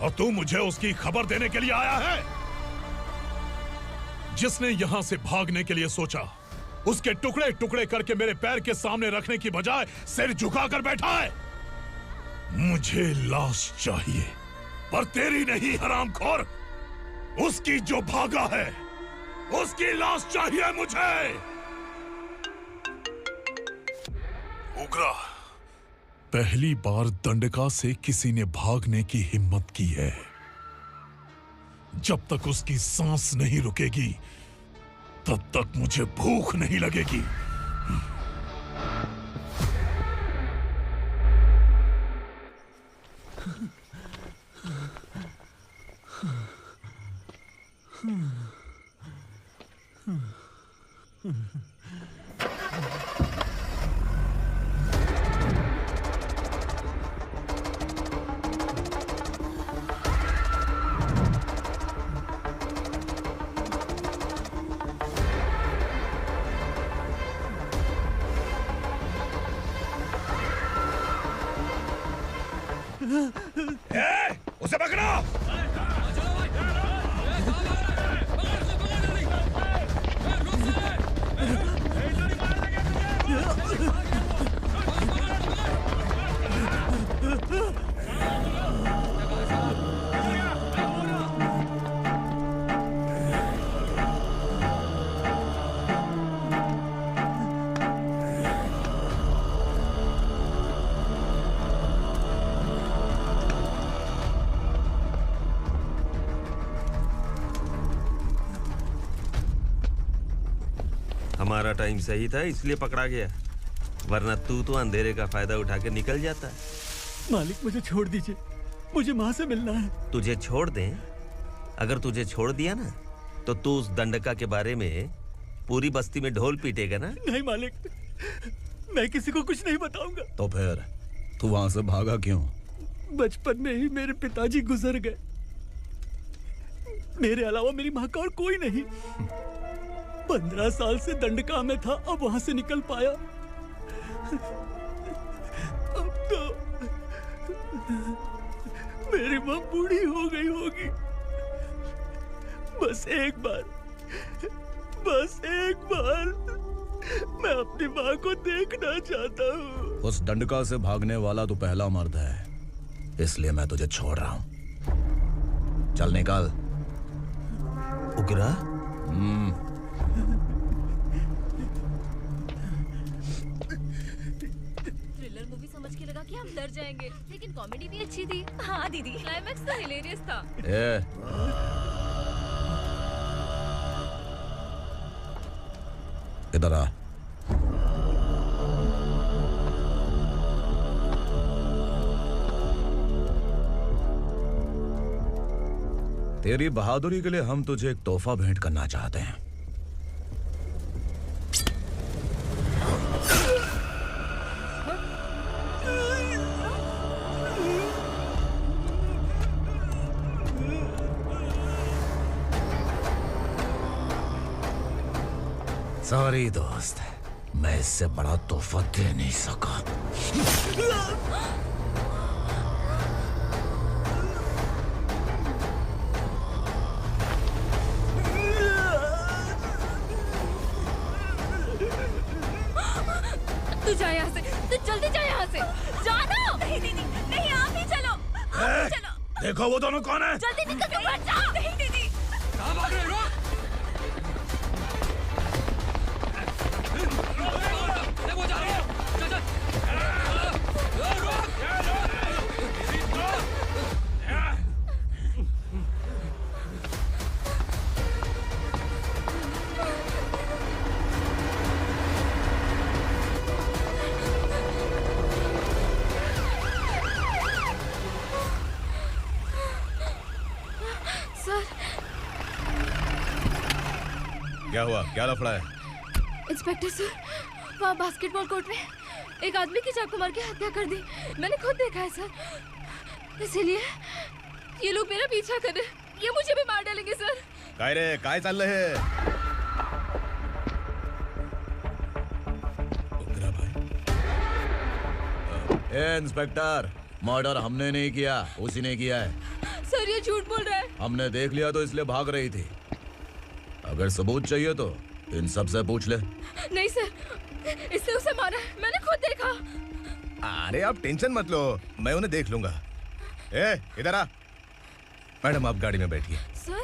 और तू मुझे उसकी खबर देने के लिए आया है। जिसने यहां से भागने के लिए सोचा, उसके टुकड़े टुकड़े करके मेरे पैर के सामने रखने की बजाय सिर झुकाकर बैठा है। मुझे लाश चाहिए, पर तेरी नहीं हरामखोर, उसकी जो भागा है उसकी लाश चाहिए मुझे। उग्रा, पहली बार दंडका से किसी ने भागने की हिम्मत की है। जब तक उसकी सांस नहीं रुकेगी तब तक मुझे भूख नहीं लगेगी। उसे पकड़ो। हमारा टाइम सही था इसलिए पकड़ा गया, वरना तू तो अंधेरे का फायदा उठा के निकल जाता। मालिक मुझे छोड़ दीजिए, मुझे माँ से मिलना है। तुझे छोड़ दें? अगर तुझे छोड़ दिया ना तो तू उस दंडका के बारे में पूरी बस्ती में ढोल पीटेगा ना। नहीं मालिक, मैं किसी को कुछ नहीं बताऊंगा। तो फिर तू वहां से भागा क्यों? बचपन में ही मेरे पिताजी गुजर गए, मेरे अलावा मेरी माँ का और कोई नहीं। 15 साल से दंडका में था, अब वहां से निकल पाया। मेरी माँ बूढ़ी हो गई होगी। बस एक बार मैं अपनी माँ को देखना चाहता हूँ। उस डंडका से भागने वाला तो पहला मर्द है, इसलिए मैं तुझे छोड़ रहा हूँ। चल निकल। उग्रा? थ्रिलर मूवी समझ के लगा कि हम डर जाएंगे, लेकिन कॉमेडी भी अच्छी थी। हाँ दीदी, क्लाइमैक्स तो हिलेरियस था। इधर आ। तेरी बहादुरी के लिए हम तुझे एक तोहफा भेंट करना चाहते हैं। सॉरी दोस्त, मैं इससे बड़ा तोहफा दे नहीं सका। तू जा यहाँ से, तू जल्दी जा यहाँ से। जानो। नहीं दीदी, नहीं आप ही चलो। आप ही चलो। देखो वो दोनों कौन है? जल्दी निकल के बैठ जाओ। नहीं दीदी। कहाँ भाग रहे हो? क्या हुआ? क्या लफड़ा है? इंस्पेक्टर सर, वहाँ बास्केटबॉल कोर्ट में एक आदमी की चाकू मार के हत्या कर दी। मैंने खुद देखा है सर, इसीलिए ये लोग मेरा पीछा कर रहे हैं। ये मुझे भी मार डालेंगे सर। काय रे, काय चाललंय हे? ए इंस्पेक्टर, मर्डर हमने नहीं किया, उसी ने किया है। सर ये झूठ बोल रहा है। हमने देख लिया तो इसलिए भाग रही थी। अगर सबूत चाहिए तो इन सब से पूछ ले। नहीं सर, इसने उसे मारा है, मैंने खुद देखा। अरे आप टेंशन मत लो, मैं उन्हें देख लूंगा। ए इधर आ। मैडम आप गाड़ी में बैठिए। सर?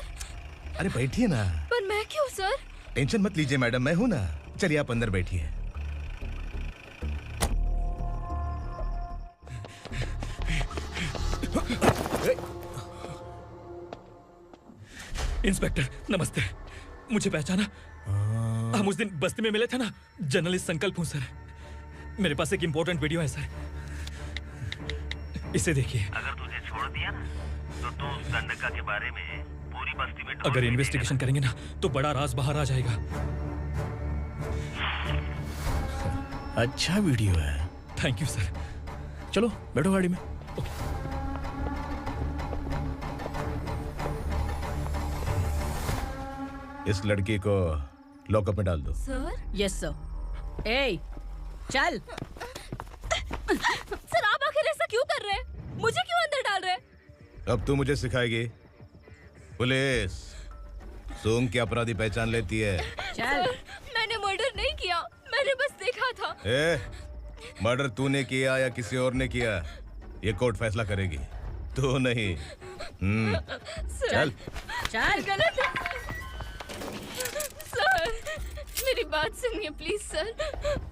अरे बैठिए ना। पर मैं क्यों सर? टेंशन मत लीजिए मैडम, मैं हूं ना। चलिए आप अंदर बैठिए। इंस्पेक्टर नमस्ते, मुझे पहचाना? हम उस दिन बस्ती में मिले थे ना। जर्नलिस्ट संकल्प हूँ सर। मेरे पास एक इम्पोर्टेंट वीडियो है सर, इसे देखिए। अगर तुझे छोड़ दिया ना तो तू उस गंडका के बारे में पूरी बस्ती में अगर इन्वेस्टिगेशन करेंगे ना तो बड़ा राज बाहर आ जाएगा। अच्छा वीडियो है। Thank you sir. चलो बैठो गाड़ी में। इस लड़की को लॉकअप में डाल दो। सर? Yes sir. ए चल। सर आप आखिर ऐसा क्यों कर रहे हैं? मुझे क्यों अंदर डाल रहे हैं? अब तू मुझे सिखाएगी? पुलिस सूंघ के अपराधी पहचान लेती है। सर, मैंने मर्डर नहीं किया, मैंने बस देखा था। मर्डर तूने किया या किसी और ने किया, ये कोर्ट फैसला करेगी, तू नहीं। चल चल। गलत है सर, मेरी बात सुनिए प्लीज सर,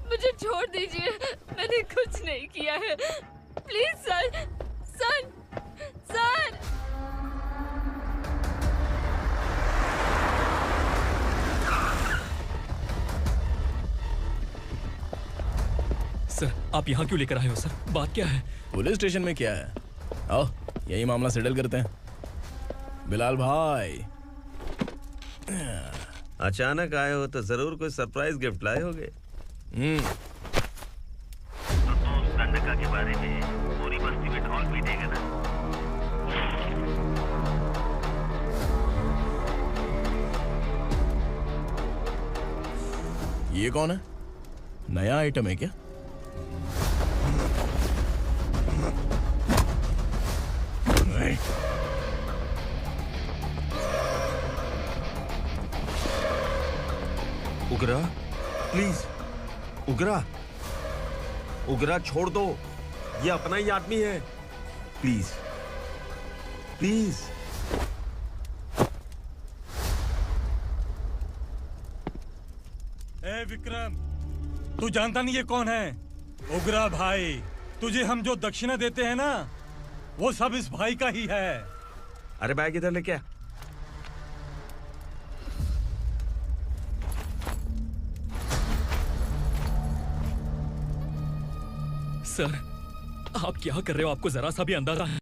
मुझे छोड़ दीजिए, मैंने कुछ नहीं किया है। Please sir, sir, sir. Sir आप यहाँ क्यों लेकर आए हो सर? बात क्या है? पुलिस स्टेशन में क्या है? आओ यही मामला सेटल करते हैं। बिलाल भाई अचानक आए हो तो जरूर कोई सरप्राइज गिफ्ट लाए होगे। तो तू उस गंडका के बारे में पूरी बस्ती में ढोल पीटेगा ना। ये कौन है? नया आइटम है क्या? हैं। उगरा, प्लीज, उगरा, उगरा छोड़ दो, ये अपना ही आदमी है, प्लीज, प्लीज। ए विक्रम, तू जानता नहीं ये कौन है? उगरा भाई। तुझे हम जो दक्षिणा देते हैं ना, वो सब इस भाई का ही है। अरे बैग इधर लेके आ। सर, आप क्या कर रहे हो? आपको जरा सा भी अंदाजा है?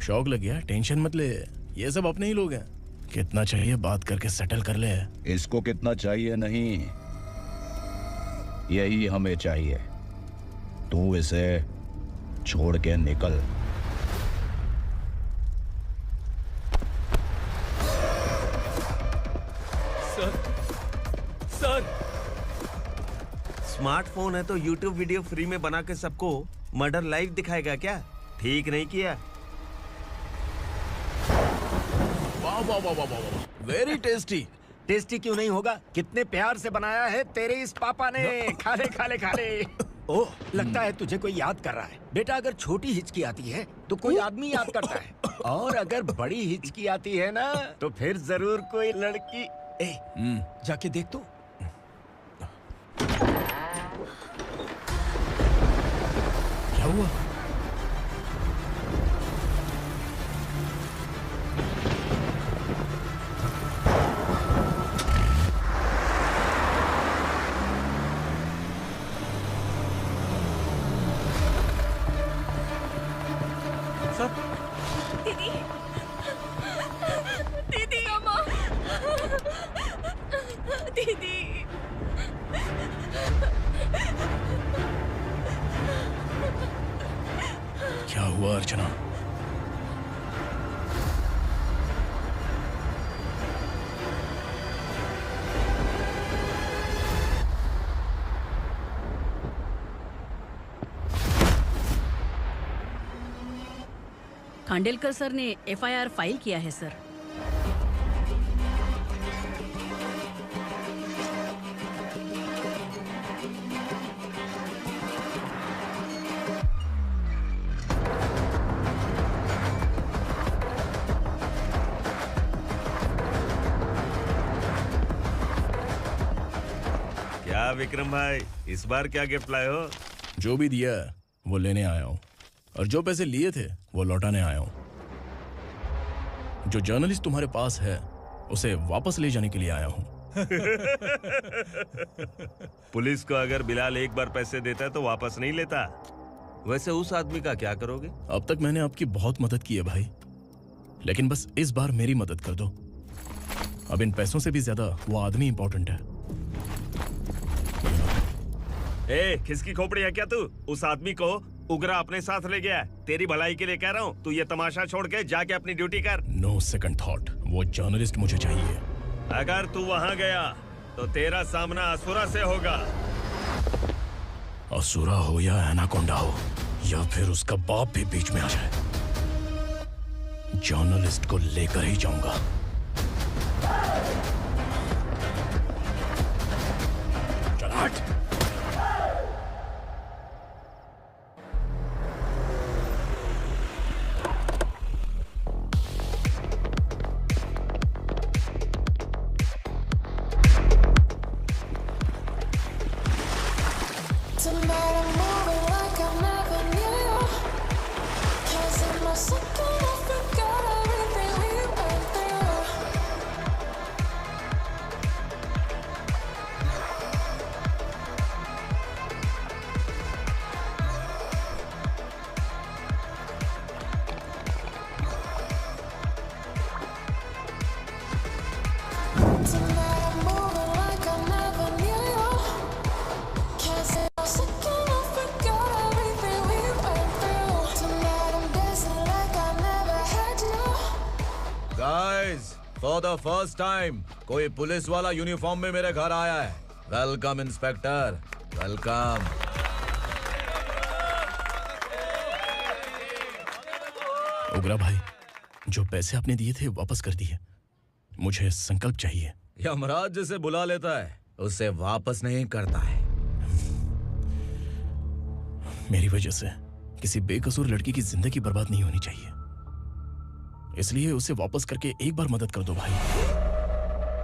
शौक लग गया? टेंशन मत ले, ये सब अपने ही लोग हैं। कितना चाहिए बात करके सेटल कर ले। इसको कितना चाहिए नहीं, यही हमें चाहिए। तू इसे छोड़ के निकल। सर, स्मार्टफोन है तो YouTube वीडियो फ्री में बना के सबको मर्डर लाइव दिखाएगा क्या? ठीक नहीं किया। वाह वाह वाह वाह वाह, वेरी टेस्टी। टेस्टी क्यों नहीं होगा? कितने प्यार से बनाया है तेरे इस पापा ने। खा ले खा ले खा ले। ओह, लगता है तुझे कोई याद कर रहा है। बेटा, अगर छोटी हिचकी आती है तो कोई आदमी याद करता है, और अगर बड़ी हिचकी आती है ना तो फिर जरूर कोई लड़की। जाके देख तो। क्या हुआ? दीदी, दीदी, अम्मा, दीदी। क्या हुआ अर्चना? खांडेलकर सर ने एफआईआर फाइल किया है सर। क्या विक्रम भाई, इस बार क्या गिफ्ट लाए हो? जो भी दिया है वो लेने आया हूँ, और जो पैसे लिए थे वो लौटाने आया हूँ। जो जर्नलिस्ट तुम्हारे पास है उसे वापस ले जाने के लिए आया हूँ। पुलिस को अगर बिलाल एक बार पैसे देता है तो वापस नहीं लेता। वैसे उस आदमी का क्या करोगे? अब तक मैंने आपकी बहुत मदद की है भाई, लेकिन बस इस बार मेरी मदद कर दो। अब इन पैसों से भी ज्यादा वो आदमी इंपॉर्टेंट है। ए, खिसकी खोपड़ी है क्या तू? उस आदमी को उगरा अपने साथ ले गया है। तेरी भलाई के लिए कह रहा हूँ, तू ये तमाशा छोड़ के जाके अपनी ड्यूटी कर। नो सेकंड थॉट, वो जर्नलिस्ट मुझे चाहिए। अगर तू वहाँ गया तो तेरा सामना असुरा से होगा। असुरा हो या एनाकोंडा हो, या फिर उसका बाप भी बीच में आ जाए, जर्नलिस्ट को लेकर ही जाऊंगा। चल हट। फॉर द फर्स्ट टाइम कोई पुलिस वाला यूनिफॉर्म में मेरे घर आया है। Welcome inspector, welcome. ओगरा भाई, जो पैसे आपने दिए थे वापस कर दिए। मुझे संकल्प चाहिए। यमराज जिसे बुला लेता है उसे वापस नहीं करता है। मेरी वजह से किसी बेकसूर लड़की की जिंदगी बर्बाद नहीं होनी चाहिए, इसलिए उसे वापस करके एक बार मदद कर दो भाई।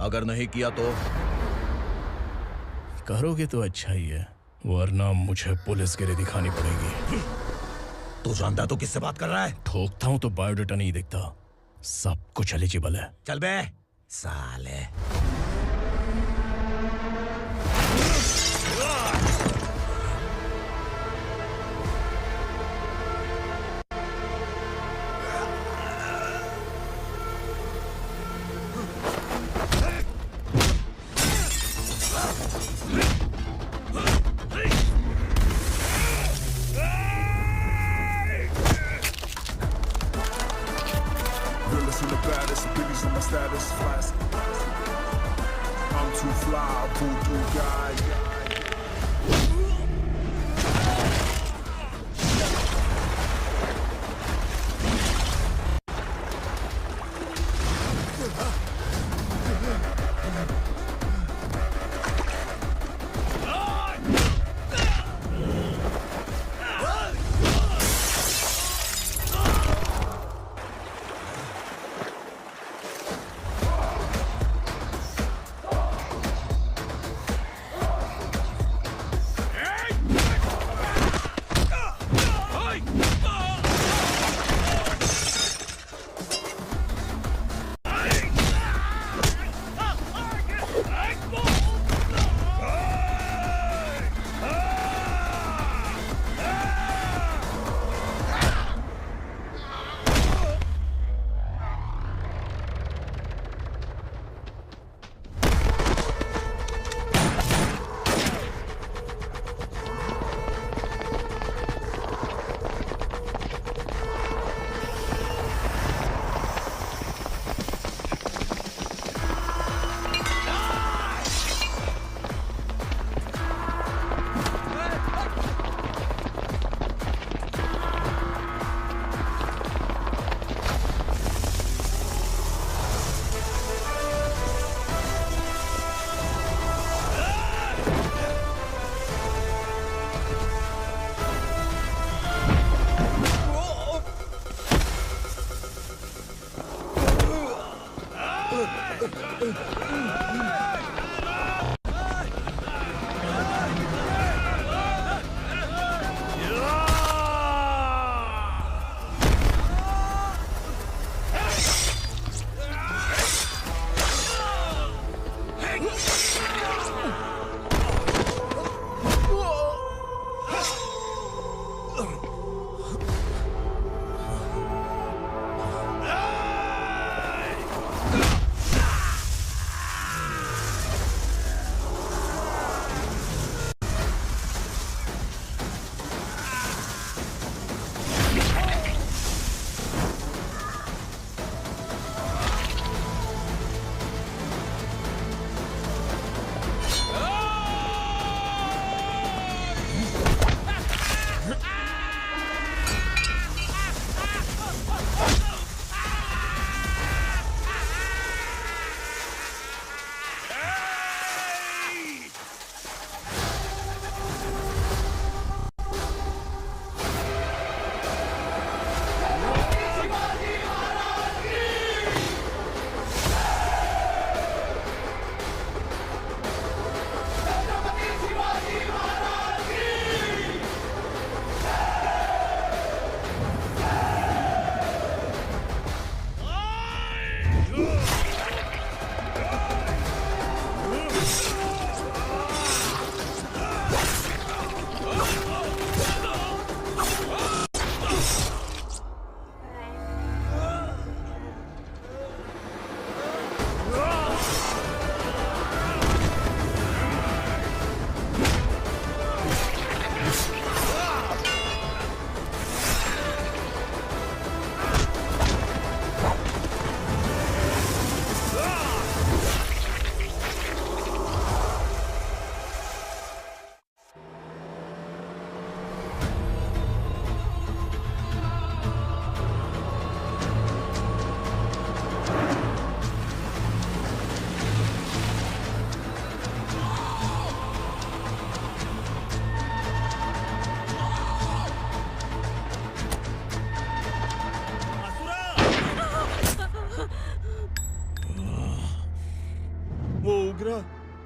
अगर नहीं किया तो? करोगे तो अच्छा ही है, वरना मुझे पुलिस गिरी दिखानी पड़ेगी। तू जानता तो किससे बात कर रहा है? ठोकता हूं तो बायोडाटा नहीं दिखता, सब कुछ एलिजिबल है। चल बे साले।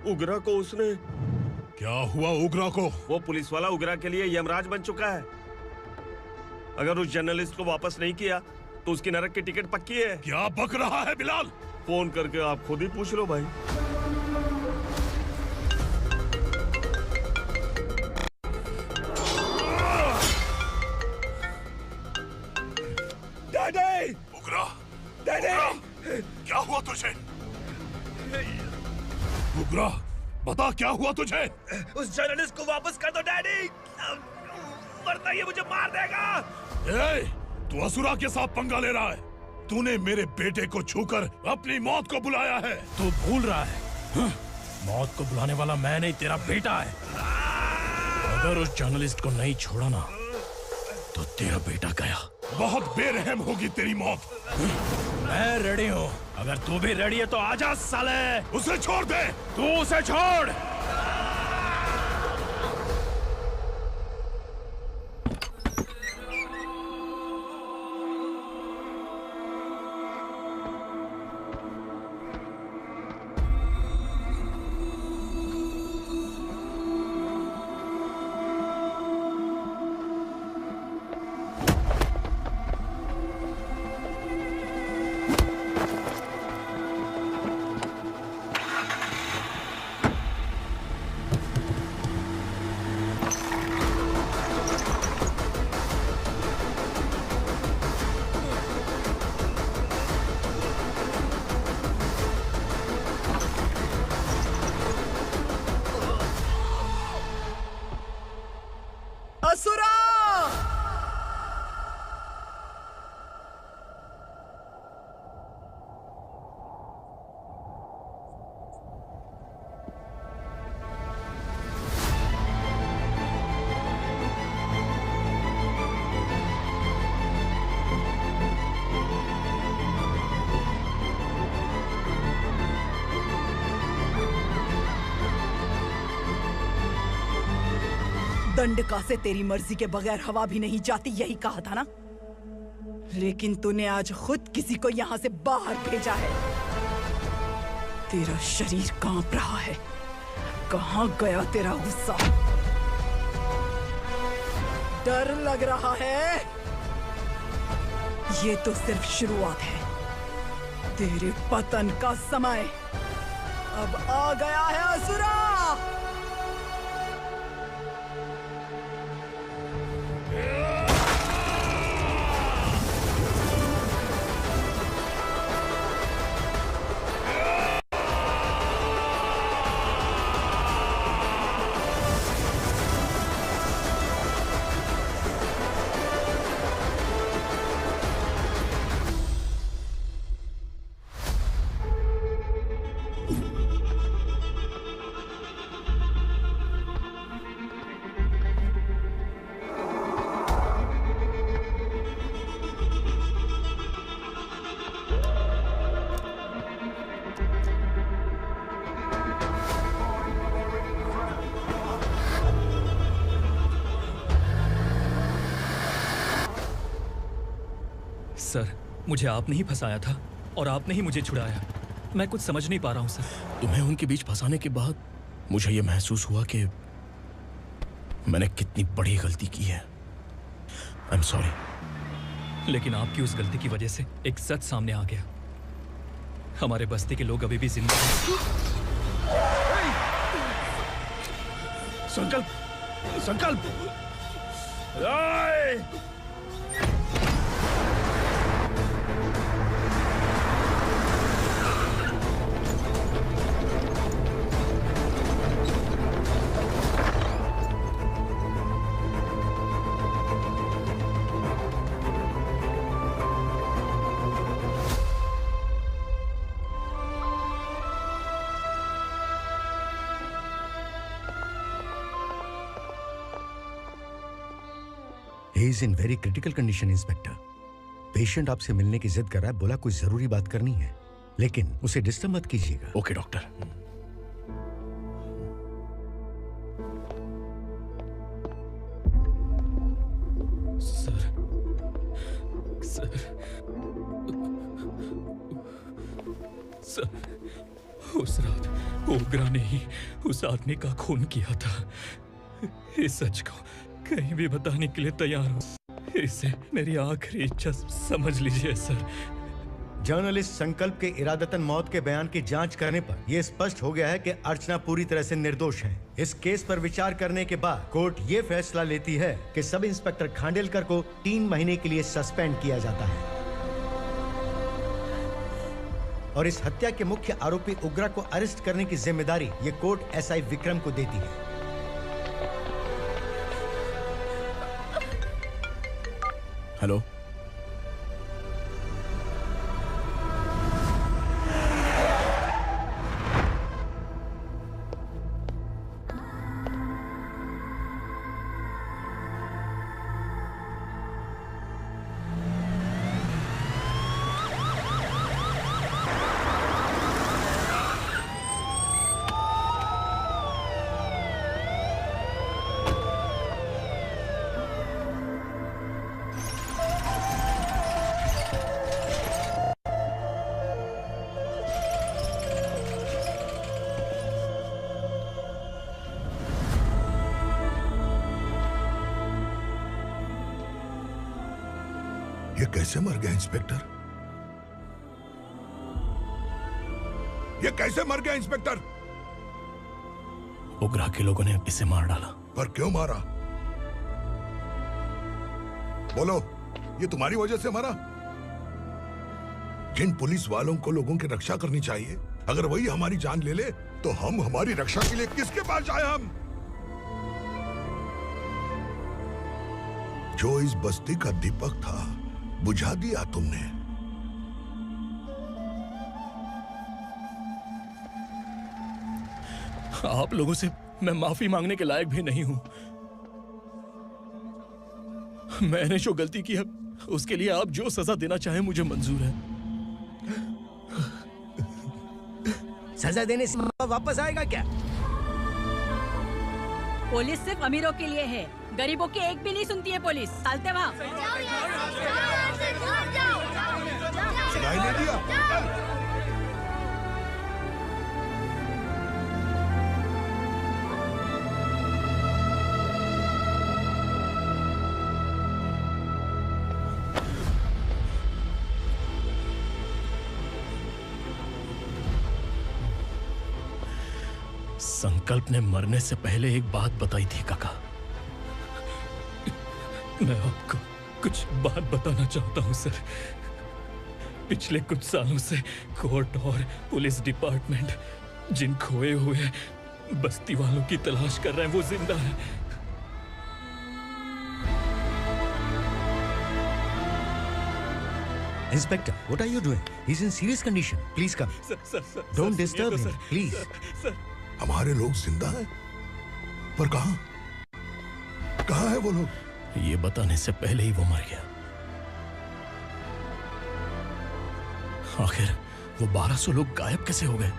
उगरा को उसने। क्या हुआ उगरा को? वो पुलिस वाला उगरा के लिए यमराज बन चुका है। अगर उस जर्नलिस्ट को वापस नहीं किया तो उसकी नरक की टिकट पक्की है। क्या बक रहा है बिलाल? फोन करके आप खुद ही पूछ लो भाई। डैडी! उगरा! डैडी! क्या हुआ तुझे? उगरा, बता क्या हुआ तुझे? उस जर्नलिस्ट को वापस कर दो डैडी, वरना ये मुझे मार देगा। ए, तू असुरा के साथ पंगा ले रहा है। तूने मेरे बेटे को छूकर अपनी मौत को बुलाया है। तू भूल रहा है, मौत को बुलाने वाला मैं नहीं, तेरा बेटा है। अगर उस जर्नलिस्ट को नहीं छोड़ा ना तो तेरा बेटा गया। बहुत बेरहम होगी तेरी मौत। मैं रेडी हूँ, अगर तू भी रेडी है तो आजा साले। उसे छोड़ दे। तू उसे छोड़। असुरा! दंडका से तेरी मर्जी के बगैर हवा भी नहीं जाती, यही कहा था ना? लेकिन तूने आज खुद किसी को यहाँ से बाहर भेजा है। तेरा शरीर कांप रहा है। कहाँ गया तेरा गुस्सा? डर लग रहा है? ये तो सिर्फ शुरुआत है। तेरे पतन का समय अब आ गया है असुरा। सर, मुझे आपने ही फंसाया था और आपने ही मुझे छुड़ाया। मैं कुछ समझ नहीं पा रहा हूँ सर। तुम्हें उनके बीच फंसाने के बाद मुझे ये महसूस हुआ कि मैंने कितनी बड़ी गलती की है। I am sorry. लेकिन आपकी उस गलती की वजह से एक सच सामने आ गया। हमारे बस्ती के लोग अभी भी जिंदा हैं। संकल्प, संकल्प। He is in very critical condition, inspector. Patient आपसे मिलने की जिद कर रहा है, बोला कुछ जरूरी बात करनी है, लेकिन उसे डिस्टर्ब मत कीजिएगा। Okay doctor. Sir, sir, sir, उस रात ओग्रा ने ही उस आदमी का खून किया था। इस सच को कहीं भी बताने के लिए तैयार हूँ। इसे मेरी आखिरी इच्छा समझ लीजिए सर। जर्नलिस्ट संकल्प के इरादतन मौत के बयान की जांच करने पर यह स्पष्ट हो गया है कि अर्चना पूरी तरह से निर्दोष है। इस केस पर विचार करने के बाद कोर्ट ये फैसला लेती है कि सब इंस्पेक्टर खांडेलकर को 3 महीने के लिए सस्पेंड किया जाता है और इस हत्या के मुख्य आरोपी उग्रा को अरेस्ट करने की जिम्मेदारी ये कोर्ट एसआई विक्रम को देती है। हेलो, ये कैसे मर गया इंस्पेक्टर? ये कैसे मर गया इंस्पेक्टर? उग्रा के लोगों ने इसे मार डाला। पर क्यों मारा? बोलो, ये तुम्हारी वजह से मरा? जिन पुलिस वालों को लोगों की रक्षा करनी चाहिए, अगर वही हमारी जान ले ले तो हम हमारी रक्षा के लिए किसके पास जाए? हम जो इस बस्ती का दीपक था बुझा दिया तुमने। आप लोगों से मैं माफी मांगने के लायक भी नहीं हूं। मैंने जो गलती की है उसके लिए आप जो सजा देना चाहें मुझे मंजूर है। सजा देने से वापस आएगा क्या? पुलिस सिर्फ अमीरों के लिए है, गरीबों की एक भी नहीं सुनती है पुलिस। चलते वहाँ। सुनाई नहीं दिया? संकल्प ने मरने से पहले एक बात बताई थी काका। मैं आपको कुछ बात बताना चाहता हूं सर। पिछले कुछ सालों से कोर्ट और पुलिस डिपार्टमेंट जिन खोए हुए बस्ती वालों की तलाश कर रहे हैं वो जिंदा है। Inspector, what are you doing? He's in serious condition. Please come. Don't disturb him, please. हमारे लोग जिंदा हैं? पर कहां? कहां है वो लोग? ये बताने से पहले ही वो मर गया। आखिर वो 1200 लोग गायब कैसे हो गए?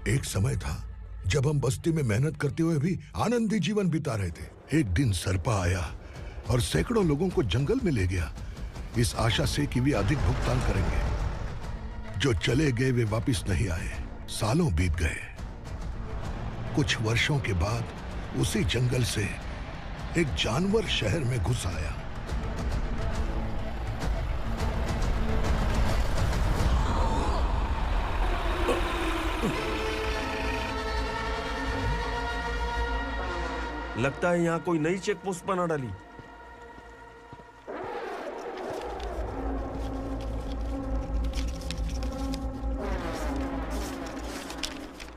एक समय था जब हम बस्ती में मेहनत करते हुए भी आनंदी जीवन बिता रहे थे। एक दिन सरपा आया और सैकड़ों लोगों को जंगल में ले गया, इस आशा से कि वे अधिक भुगतान करेंगे। जो चले गए वे वापस नहीं आए। सालों बीत गए। कुछ वर्षों के बाद उसी जंगल से एक जानवर शहर में घुस आया। लगता है यहाँ कोई नई चेक पोस्ट बना डाली।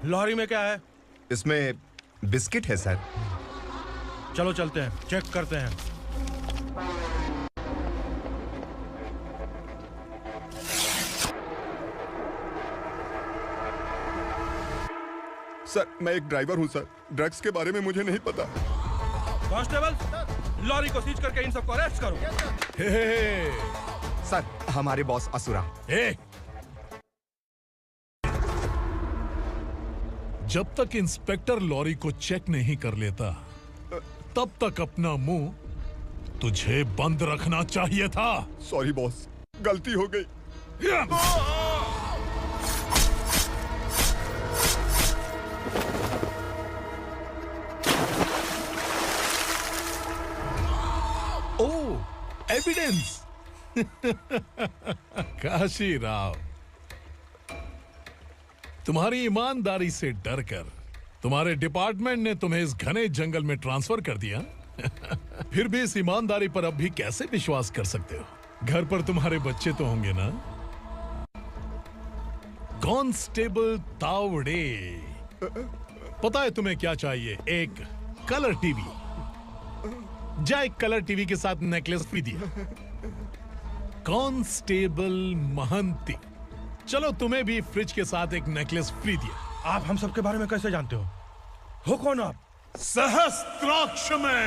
लॉरी में क्या है? इसमें बिस्किट है सर। चलो चलते हैं, चेक करते हैं। सर, मैं एक ड्राइवर हूं सर। ड्रग्स के बारे में मुझे नहीं पता। कांस्टेबल, लॉरी को सीज करके इन सबको अरेस्ट करो। सर, हमारे बॉस असुरा। जब तक इंस्पेक्टर लॉरी को चेक नहीं कर लेता तब तक अपना मुंह तुझे बंद रखना चाहिए था। सॉरी बॉस, गलती हो गई। एविडेंस। काशी राव, तुम्हारी ईमानदारी से डरकर तुम्हारे डिपार्टमेंट ने तुम्हें इस घने जंगल में ट्रांसफर कर दिया। फिर भी इस ईमानदारी पर अब भी कैसे विश्वास कर सकते हो? घर पर तुम्हारे बच्चे तो होंगे ना? कांस्टेबल तावड़े, पता है तुम्हें क्या चाहिए? एक कलर टीवी। जा एक कलर टीवी के साथ नेकलेस फ्री दिया। कांस्टेबल महंती, चलो तुम्हें भी फ्रिज के साथ एक नेकलेस फ्री दिया। आप हम सबके बारे में कैसे जानते हो कौन आप? सहस्त्राक्ष में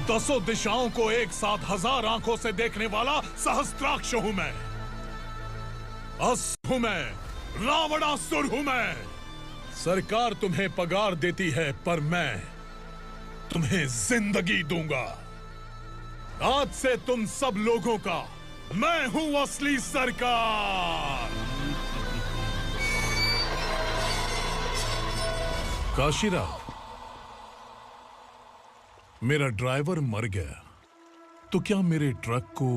10 दिशाओं को एक साथ 1000 आंखों से देखने वाला सहस्त्राक्ष हूं मैं। असुर हूं मैं, रावणासुर हूं मैं। सरकार तुम्हें पगार देती है पर मैं तुम्हें जिंदगी दूंगा। आज से तुम सब लोगों का मैं हूं असली सरकार। काशीराव, मेरा ड्राइवर मर गया तो क्या मेरे ट्रक को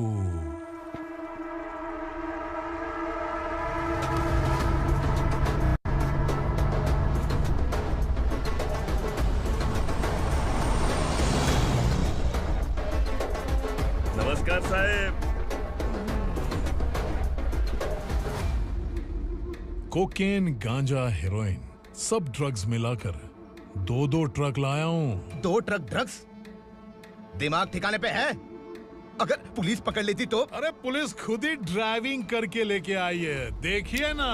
नमस्कार साहब। कोकेन, गांजा, हेरोइन, सब ड्रग्स मिलाकर 2 ट्रक लाया हूं। 2 ट्रक ड्रग्स? दिमाग ठिकाने पे है? अगर पुलिस पकड़ लेती तो? अरे पुलिस खुद ही ड्राइविंग करके लेके आई है, देखिए ना।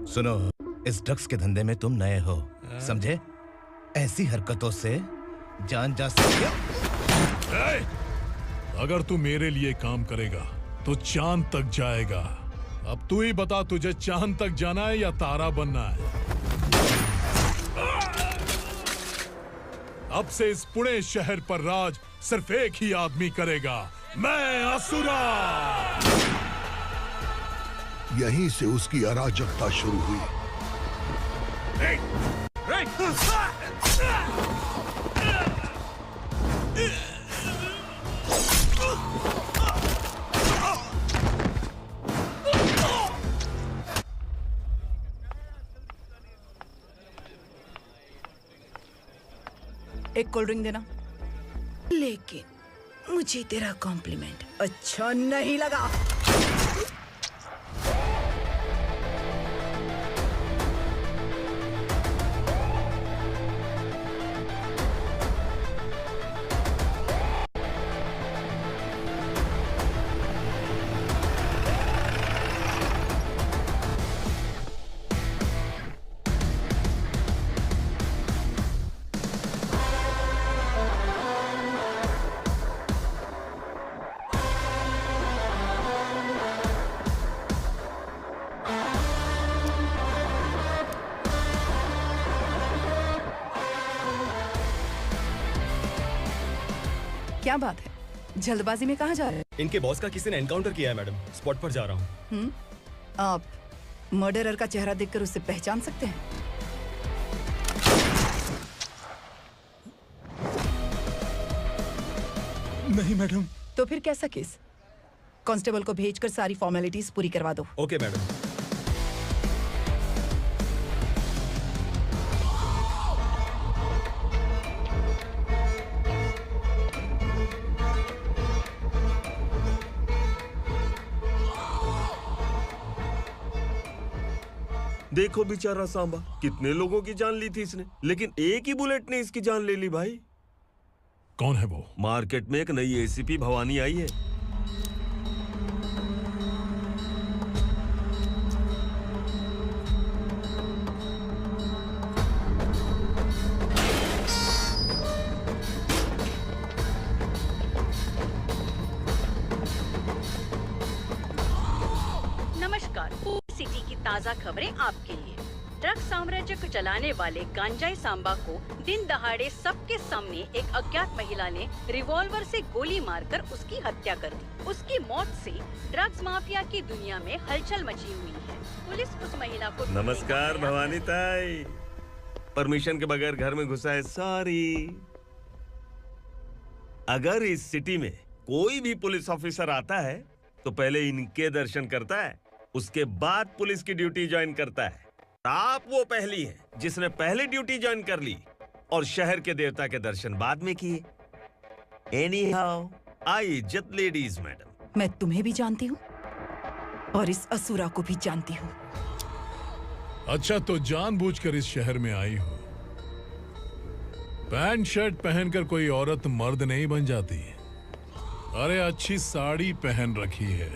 सुनो, इस ड्रग्स के धंधे में तुम नए हो, समझे? ऐसी हरकतों से जान जा सकती है। अगर तू मेरे लिए काम करेगा तो चांद तक जाएगा। अब तू ही बता, तुझे चांद तक जाना है या तारा बनना है? अब से इस पुणे शहर पर राज सिर्फ एक ही आदमी करेगा, मैं असुरा। यहीं से उसकी अराजकता शुरू हुई। एक कोल्ड ड्रिंक देना। लेकिन मुझे तेरा कॉम्प्लीमेंट अच्छा नहीं लगा। क्या बात है, जल्दबाजी में कहाँ जा रहे हैं? इनके बॉस का किसी ने एनकाउंटर किया है मैडम, स्पॉट पर जा रहा हूँ। आप मर्डरर का चेहरा देखकर उसे पहचान सकते हैं? नहीं मैडम। तो फिर कैसा केस? कांस्टेबल को भेजकर सारी फॉर्मेलिटीज पूरी करवा दो। Okay madam. देखो बेचारा सांबा, कितने लोगों की जान ली थी इसने, लेकिन एक ही बुलेट ने इसकी जान ले ली भाई। कौन है वो? मार्केट में एक नई एसीपी भवानी आई है। नमस्कार, सिटी की ताज़ा खबरें आपके लिए। ड्रग साम्राज्य को चलाने वाले गांजाई सांबा को दिन दहाड़े सबके सामने एक अज्ञात महिला ने रिवॉल्वर से गोली मारकर उसकी हत्या कर दी। उसकी मौत से ड्रग्स माफिया की दुनिया में हलचल मची हुई है। पुलिस उस महिला को नमस्कार भवानी ताई, परमिशन के बगैर घर में घुसा है, सॉरी। अगर इस सिटी में कोई भी पुलिस ऑफिसर आता है तो पहले इनके दर्शन करता है, उसके बाद पुलिस की ड्यूटी ज्वाइन करता है। आप वो पहली हैं जिसने पहले ड्यूटी ज्वाइन कर ली और शहर के देवता के दर्शन बाद में किए। एनीहाउ, आई इज्जत लेडीज मैडम। मैं तुम्हें भी जानती हूँ और इस असुरा को भी जानती हूँ। अच्छा, तो जानबूझकर इस शहर में आई हो। पैंट शर्ट पहनकर कोई औरत मर्द नहीं बन जाती। अरे अच्छी साड़ी पहन रखी है,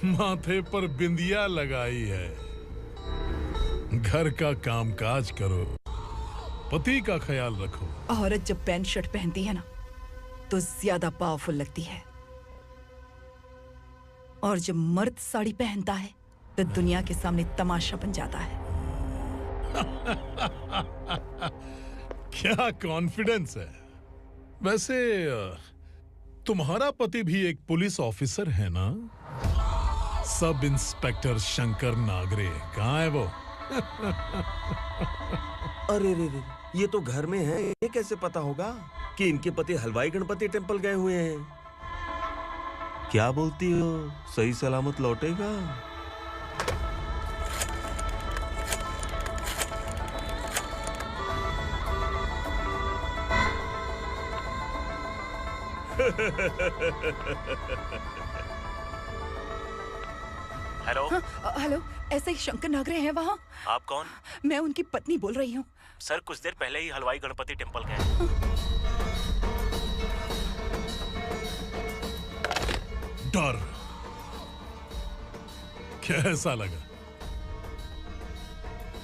माथे पर बिंदिया लगाई है, घर का कामकाज करो, पति का ख्याल रखो। औरत जब पैंट शर्ट पहनती है ना तो ज्यादा पावरफुल लगती है, और जब मर्द साड़ी पहनता है तो दुनिया के सामने तमाशा बन जाता है। क्या कॉन्फिडेंस है। वैसे तुम्हारा पति भी एक पुलिस ऑफिसर है ना? सब इंस्पेक्टर शंकर नागरे, कहाँ है वो? अरे रे रे, ये तो घर में है, ये कैसे पता होगा कि इनके पति हलवाई गणपति टेम्पल गए हुए हैं? क्या बोलती हो, सही सलामत लौटेगा? हेलो। हेलो, ऐसे ही शंकर नागरे हैं वहाँ? आप कौन? मैं उनकी पत्नी बोल रही हूँ। सर कुछ देर पहले ही हलवाई गणपति टेम्पल गए। डर कैसा लगा?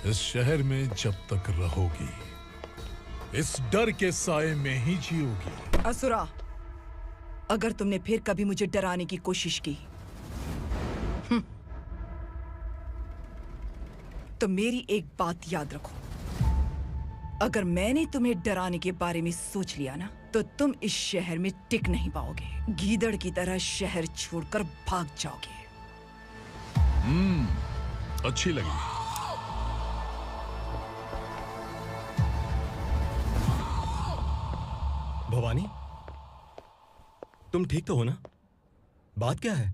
इस शहर में जब तक रहोगी इस डर के साए में ही जियोगी। असुरा, अगर तुमने फिर कभी मुझे डराने की कोशिश की तो मेरी एक बात याद रखो, अगर मैंने तुम्हें डराने के बारे में सोच लिया ना तो तुम इस शहर में टिक नहीं पाओगे। गीदड़ की तरह शहर छोड़कर भाग जाओगे। अच्छी लगी। भवानी, तुम ठीक तो हो ना? बात क्या है?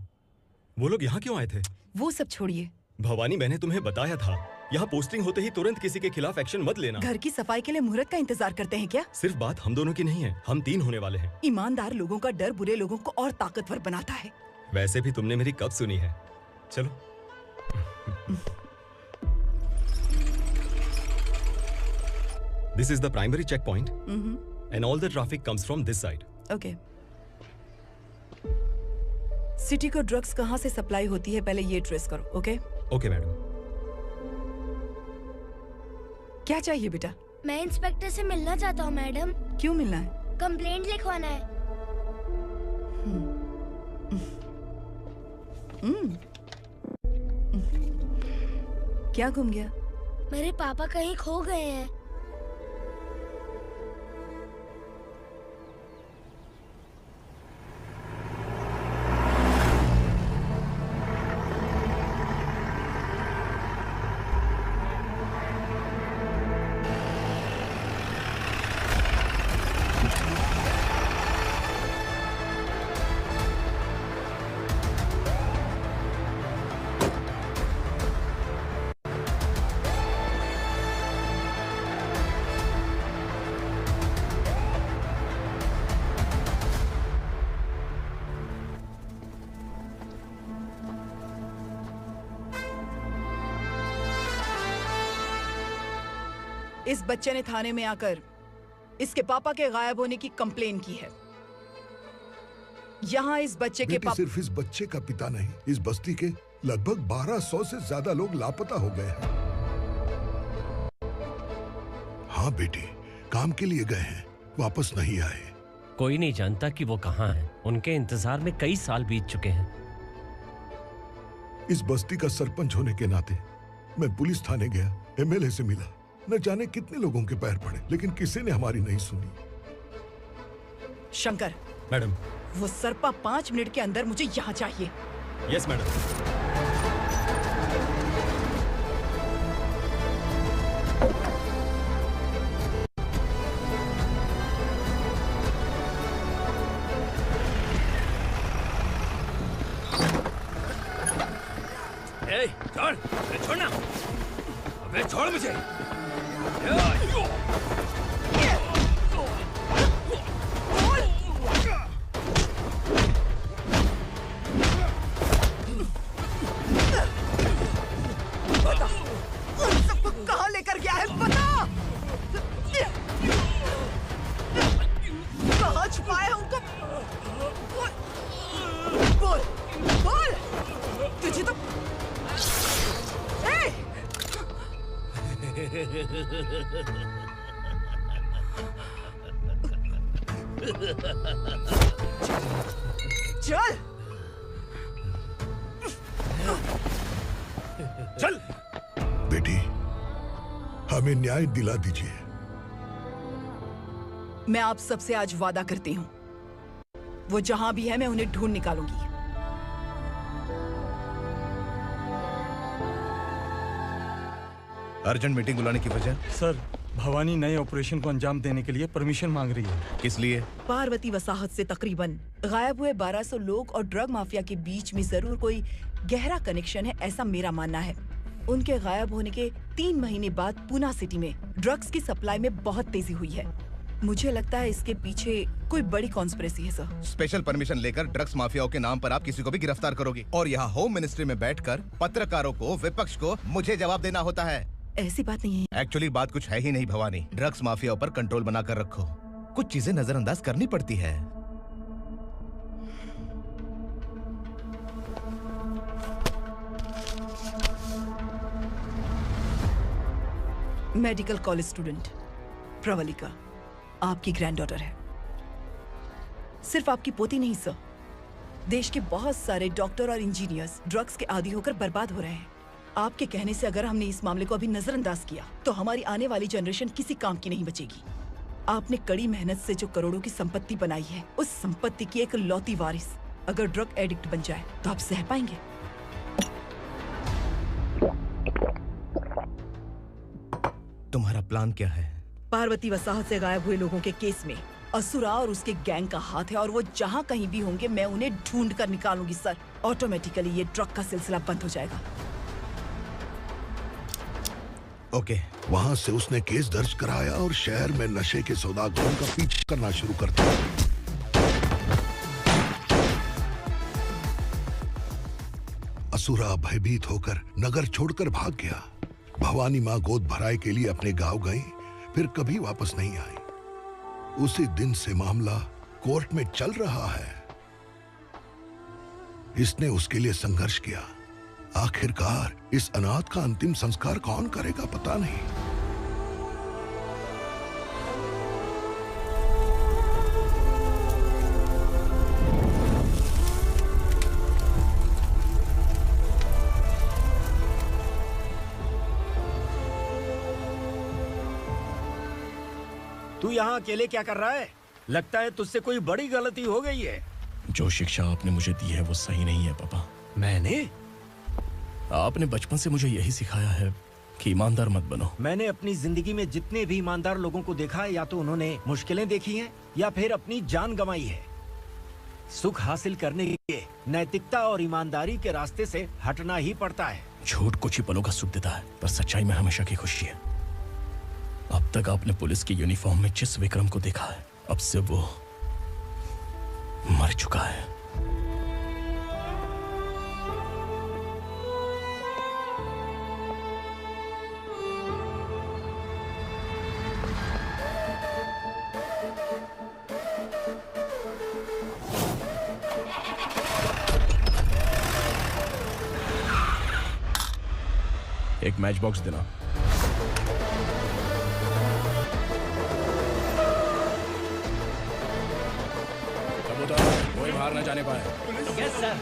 वो लोग यहाँ क्यों आए थे? वो सब छोड़िए। भवानी, मैंने तुम्हें बताया था, यहाँ पोस्टिंग होते ही तुरंत किसी के खिलाफ एक्शन मत लेना। घर की सफाई के लिए मुहूर्त का इंतजार करते हैं क्या? सिर्फ बात हम दोनों की नहीं है, हम 3 होने वाले हैं। ईमानदार लोगों का डर बुरे लोगों को और ताकतवर बनाता है। वैसे भी तुमने मेरी कब सुनी है? चलो। This is the primary checkpoint, and all the traffic comes from this side. Okay. City को ड्रग्स कहाँ से सप्लाई होती है पहले ये ट्रेस करो, ओके? Okay madam. क्या चाहिए बेटा? मैं इंस्पेक्टर से मिलना चाहता हूँ मैडम। क्यों मिलना है? कंप्लेंट लिखवाना है। क्या गुम गया? मेरे पापा कहीं खो गए हैं। इस बच्चे ने थाने में आकर इसके पापा के गायब होने की कंप्लेन की है। यहाँ इस बच्चे के पापा सिर्फ इस बच्चे का पिता नहीं, इस बस्ती के लगभग 1200 से ज्यादा लोग लापता हो गए हैं। हाँ बेटी, काम के लिए गए हैं, वापस नहीं आए। कोई नहीं जानता कि वो कहाँ हैं। उनके इंतजार में कई साल बीत चुके हैं। इस बस्ती का सरपंच होने के नाते मैं पुलिस थाने गया, एमएलए से मिला, न जाने कितने लोगों के पैर पड़े, लेकिन किसी ने हमारी नहीं सुनी। शंकर। मैडम। वो सरपा 5 मिनट के अंदर मुझे यहाँ चाहिए। Yes madam. छोड़, अरे छोड़ना, अबे छोड़ मुझे। सबको कहाँ लेकर गया है बता। कहाँ छुपाया है उनको? बोल, बोल। तुझे तो चल चल बेटी, हमें न्याय दिला दीजिए। मैं आप सबसे आज वादा करती हूँ, वो जहां भी है मैं उन्हें ढूंढ निकालूंगी। अर्जेंट मीटिंग बुलाने की वजह? सर, भवानी नए ऑपरेशन को अंजाम देने के लिए परमिशन मांग रही है। किस लिए? पार्वती वसाहत से तकरीबन गायब हुए 1200 लोग और ड्रग माफिया के बीच में जरूर कोई गहरा कनेक्शन है, ऐसा मेरा मानना है। उनके गायब होने के 3 महीने बाद पूना सिटी में ड्रग्स की सप्लाई में बहुत तेजी हुई है। मुझे लगता है इसके पीछे कोई बड़ी कॉन्स्पिरेसी है सर। स्पेशल परमिशन लेकर ड्रग्स माफियाओं के नाम पर आप किसी को भी गिरफ्तार करोगी और यहाँ होम मिनिस्ट्री में बैठकर पत्रकारों को, विपक्ष को मुझे जवाब देना होता है। ऐसी बात नहीं है। एक्चुअली बात कुछ है ही नहीं भवानी। ड्रग्स माफियाओं पर कंट्रोल बनाकर रखो, कुछ चीजें नजरअंदाज करनी पड़ती है। मेडिकल कॉलेज स्टूडेंट प्रवलिका आपकी ग्रैंडडॉटर है। सिर्फ आपकी पोती नहीं सर, देश के बहुत सारे डॉक्टर और इंजीनियर्स ड्रग्स के आदी होकर बर्बाद हो रहे हैं। आपके कहने से अगर हमने इस मामले को अभी नजरअंदाज किया तो हमारी आने वाली जनरेशन किसी काम की नहीं बचेगी। आपने कड़ी मेहनत से जो करोड़ों की संपत्ति बनाई है, उस संपत्ति की एक लौती वारिस अगर ड्रग एडिक्ट बन जाए तो आप सह पाएंगे? तुम्हारा प्लान क्या है? पार्वती वसाहत से गायब हुए लोगों के केस में असुरा और उसके गैंग का हाथ है और वो जहाँ कहीं भी होंगे मैं उन्हें ढूंढ कर निकालूंगी सर। ऑटोमेटिकली ये ड्रग का सिलसिला बंद हो जाएगा। ओके। वहाँ से उसने केस दर्ज कराया और शहर में नशे के सौदागरों का पीछा करना शुरू कर दिया। असुरा भयभीत होकर नगर छोड़कर भाग गया। भवानी माँ गोद भराई के लिए अपने गांव गई, फिर कभी वापस नहीं आई। उसी दिन से मामला कोर्ट में चल रहा है। इसने उसके लिए संघर्ष किया। आखिरकार इस अनाथ का अंतिम संस्कार कौन करेगा पता नहीं। तू यहाँ अकेले क्या कर रहा है? लगता है तुझसे कोई बड़ी गलती हो गई है। जो शिक्षा आपने मुझे दी है वो सही नहीं है पापा। मैंने? आपने बचपन से मुझे यही सिखाया है कि ईमानदार मत बनो। मैंने अपनी जिंदगी में जितने भी ईमानदार लोगों को देखा है, या तो उन्होंने मुश्किलें देखी हैं या फिर अपनी जान गंवाई है। सुख हासिल करने के लिए नैतिकता और ईमानदारी के रास्ते से हटना ही पड़ता है। झूठ कुछ ही पलों का सुख देता है, पर सच्चाई में हमेशा की खुशी है। अब तक आपने पुलिस की यूनिफॉर्म में जिस विक्रम को देखा है, अब से वो मर चुका है। एक मैच बॉक्स देना। कोई बाहर न जाने पाए। Yes sir.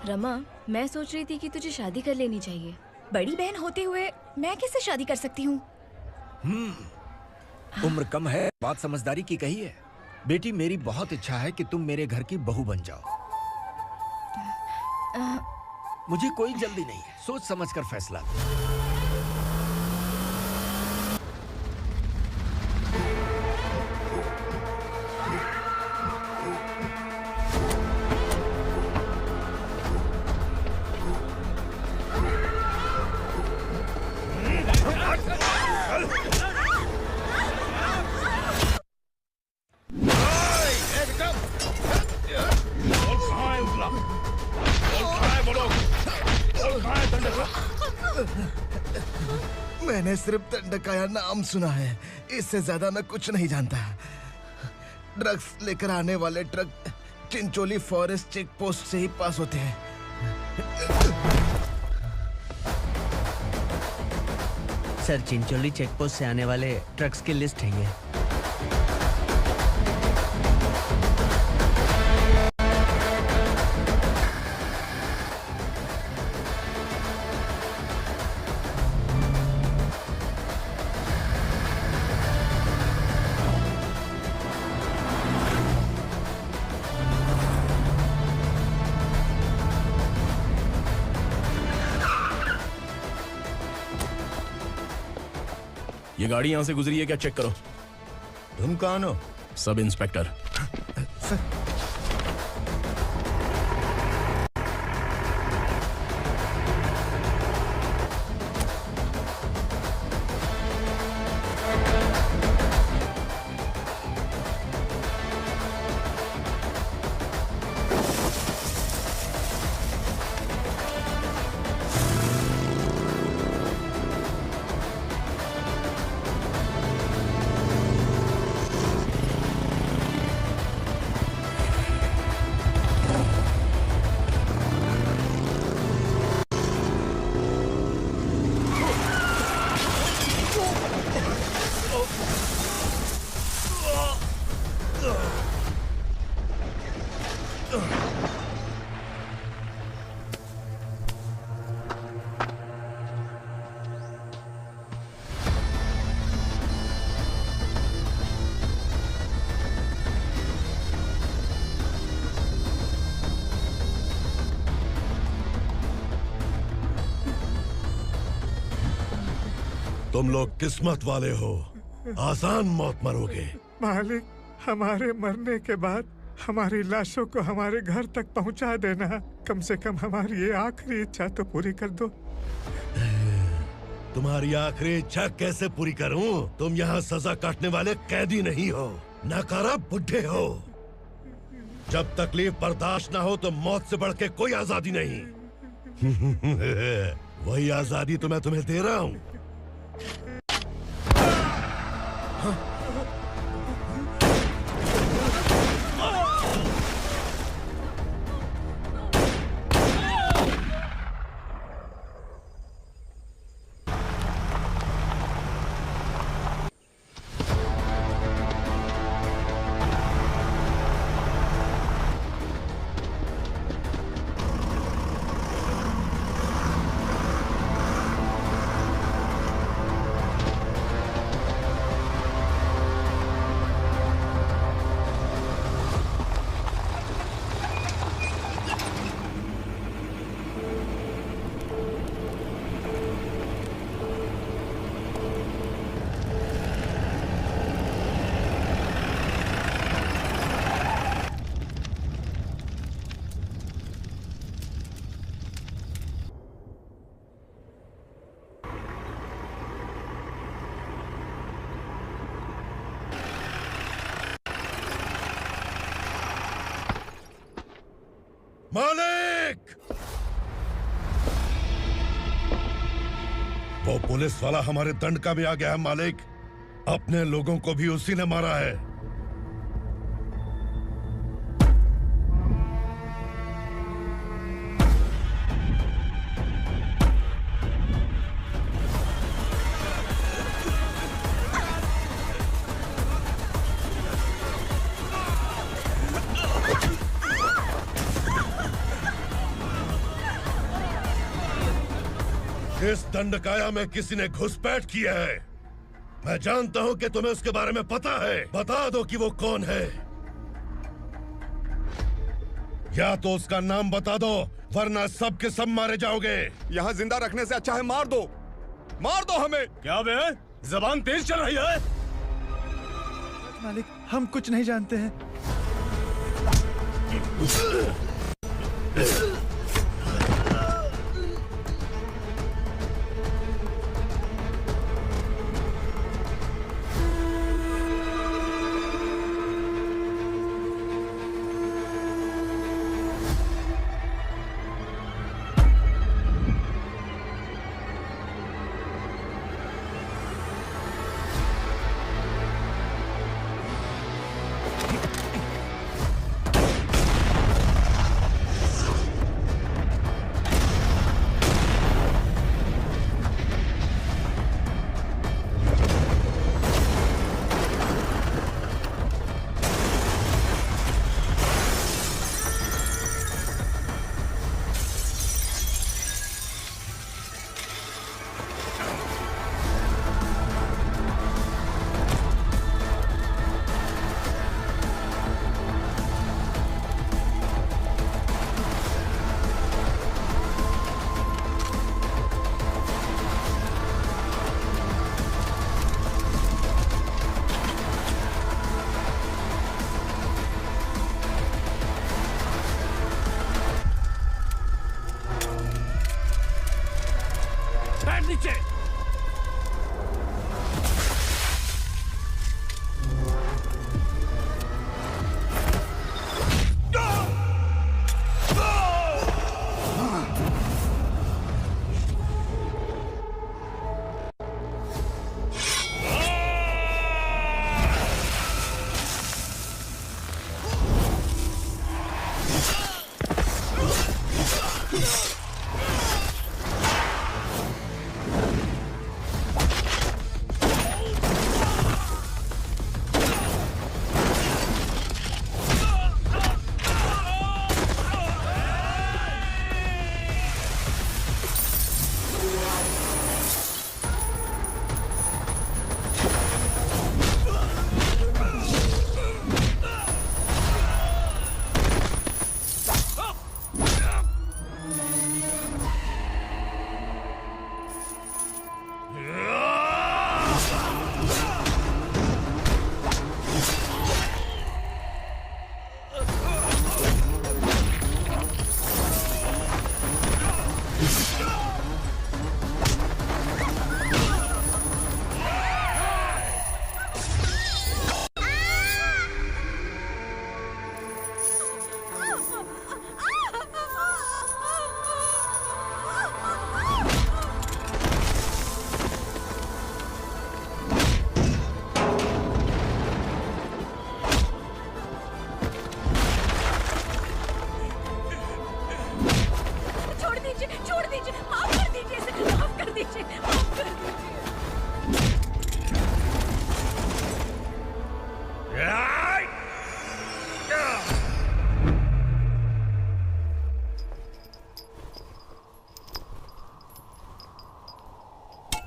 रमा, मैं सोच रही थी कि तुझे शादी कर लेनी चाहिए। बड़ी बहन होते हुए मैं कैसे शादी कर सकती हूँ? उम्र कम है, बात समझदारी की कही है। बेटी, मेरी बहुत इच्छा है कि तुम मेरे घर की बहू बन जाओ। मुझे कोई जल्दी नहीं है, सोच समझ कर फैसला लो। मैंने सिर्फ दंडकाया नाम सुना है, इससे ज्यादा मैं कुछ नहीं जानता। ड्रग्स लेकर आने वाले truck Chincholi forest check post से ही पास होते हैं। सर, चिंचोली चेक पोस्ट से आने वाले ट्रक्स की लिस्ट है ये। ये गाड़ी यहां से गुजरी है क्या, चेक करो। तुम कौन हो? Sub inspector. तुम लोग किस्मत वाले हो, आसान मौत मरोगे। मालिक, हमारे मरने के बाद हमारी लाशों को हमारे घर तक पहुंचा देना। कम से कम हमारी ये आखिरी इच्छा तो पूरी कर दो। तुम्हारी आखिरी इच्छा कैसे पूरी करूं? तुम यहाँ सजा काटने वाले कैदी नहीं हो, नकारा बुढ़े हो। जब तकलीफ बर्दाश्त ना हो तो मौत से बढ़ के कोई आजादी नहीं। वही आजादी तो मैं तुम्हें दे रहा हूँ। मालिक! वो पुलिस वाला हमारे दंडका में आ गया है मालिक। अपने लोगों को भी उसी ने मारा है। इस दंडकाया में किसी ने घुसपैठ किया है। मैं जानता हूं कि तुम्हें उसके बारे में पता है। बता दो कि वो कौन है, या तो उसका नाम बता दो, वरना सब के सब मारे जाओगे। यहाँ जिंदा रखने से अच्छा है मार दो हमें। क्या बे, जबान तेज चल रही है? मालिक, हम कुछ नहीं जानते हैं।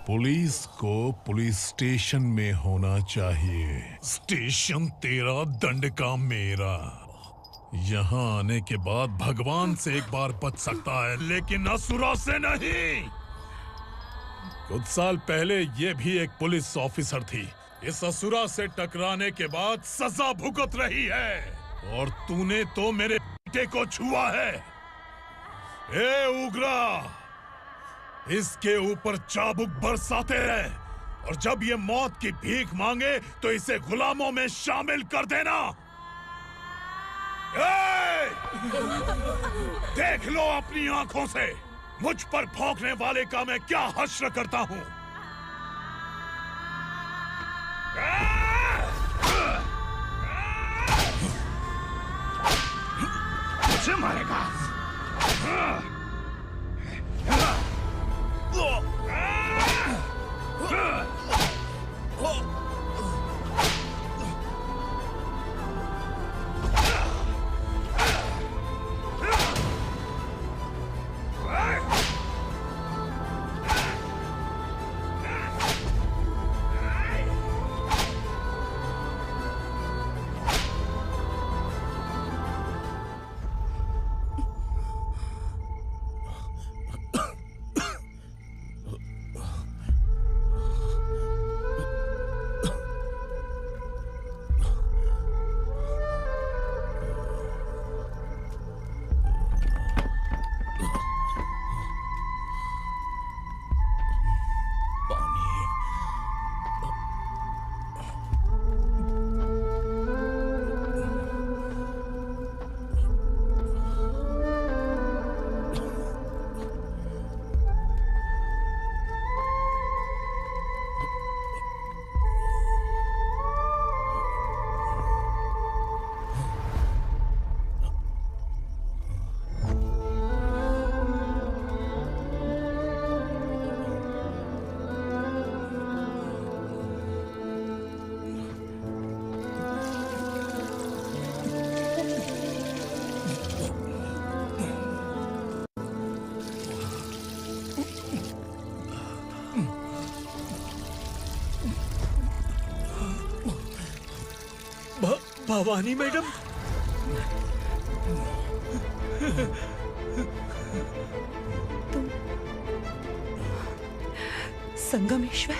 पुलिस को पुलिस स्टेशन में होना चाहिए। स्टेशन तेरा, दंड का मेरा। यहाँ आने के बाद भगवान से एक बार बच सकता है, लेकिन असुरा से नहीं। कुछ साल पहले ये भी एक पुलिस ऑफिसर थी। इस असुरा से टकराने के बाद सजा भुगत रही है, और तूने तो मेरे बेटे को छुआ है। ए उग्रा, इसके ऊपर चाबुक बरसाते रहे, और जब ये मौत की भीख मांगे तो इसे गुलामों में शामिल कर देना। देख लो अपनी आंखों से मुझ पर भौंकने वाले का मैं क्या हश्र करता हूं। मुझे मारेगा? भवानी मैडम। संगमेश्वर,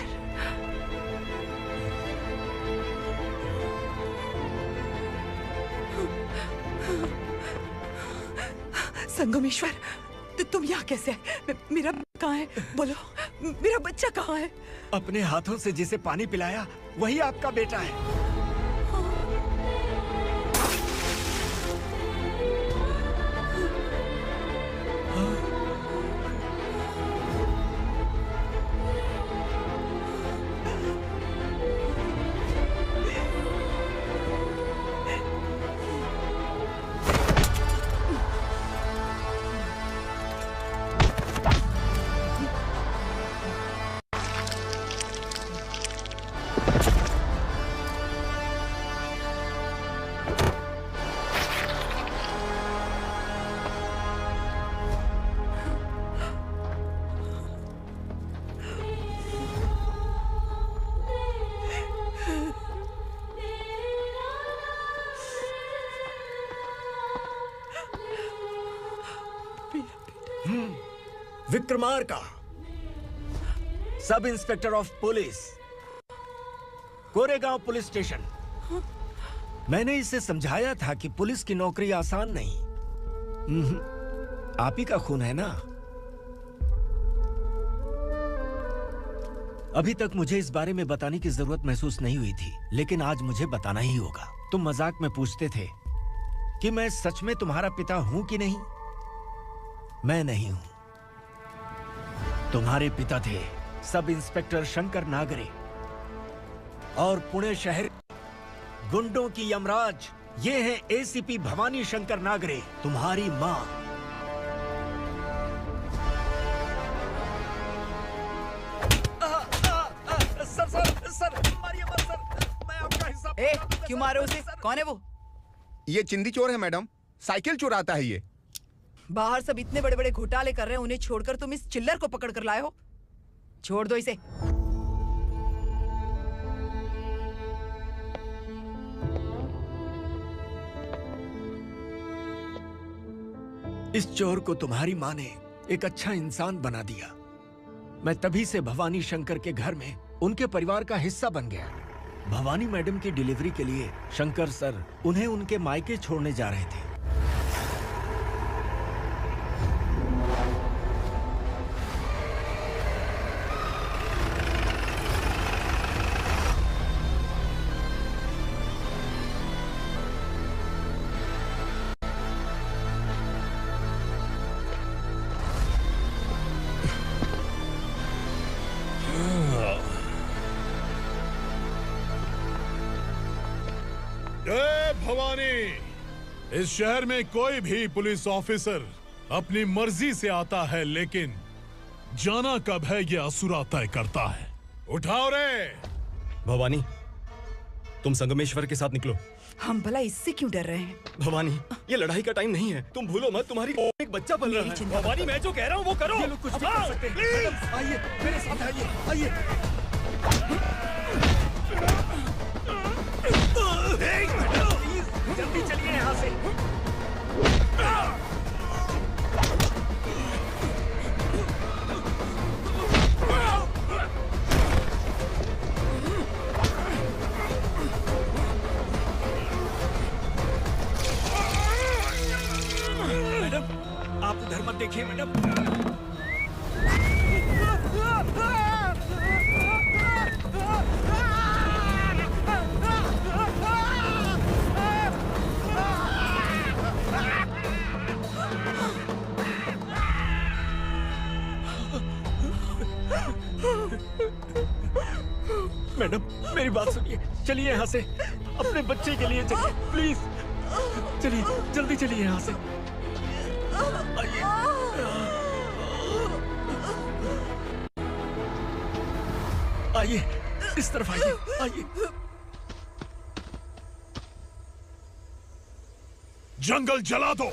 संगमेश्वर, तुम यहाँ कैसे आए? मेरा कहाँ है? बोलो, मेरा बच्चा कहाँ है? अपने हाथों से जिसे पानी पिलाया वही आपका बेटा है। Vikramarka, sub inspector of police, Koregaon police station. मैंने इसे समझाया था कि पुलिस की नौकरी आसान नहीं। आप ही का खून है ना। अभी तक मुझे इस बारे में बताने की जरूरत महसूस नहीं हुई थी, लेकिन आज मुझे बताना ही होगा। तुम मजाक में पूछते थे कि मैं सच में तुम्हारा पिता हूं कि नहीं। मैं नहीं हूं। तुम्हारे पिता थे सब इंस्पेक्टर शंकर नागरे, और पुणे शहर गुंडों की यमराज ये है एसीपी भवानी शंकर नागरे, तुम्हारी मां। सर, मारिए मत सर, मैं आपका हिस्सा। क्यों मारो उसे? कौन है वो? ये चिंदी चोर है मैडम, साइकिल चुराता है ये। बाहर सब इतने बड़े बड़े घोटाले कर रहे हैं, उन्हें छोड़कर तुम इस चिल्लर को पकड़ कर लाए हो। छोड़ दो इसे। इस चोर को तुम्हारी माँ ने एक अच्छा इंसान बना दिया। मैं तभी से भवानी शंकर के घर में उनके परिवार का हिस्सा बन गया। भवानी मैडम की डिलीवरी के लिए शंकर सर उन्हें उनके मायके छोड़ने जा रहे थे। भवानी, इस शहर में कोई भी पुलिस ऑफिसर अपनी मर्जी से आता है, लेकिन जाना कब है ये असुरा तय करता है। उठाओ रे। भवानी, तुम संगमेश्वर के साथ निकलो। हम भला इससे क्यों डर रहे हैं? भवानी, ये लड़ाई का टाइम नहीं है। तुम भूलो मत, तुम्हारी एक बच्चा पल रहा है। भवानी, मैं जो कह रहा हूँ वो करो। ये लोग कुछ भी कर सकते हैं। आइए मेरे साथ, आइए। जल्दी चलिए यहाँ से। मैडम, आप उधर मत देखिए मैडम। मैडम, मेरी बात सुनिए। चलिए यहाँ से, अपने बच्चे के लिए चलिए, प्लीज। चलिए, जल्दी चलिए यहाँ से। आइए। आइए, इस तरफ आइए, आइए। जंगल जला दो।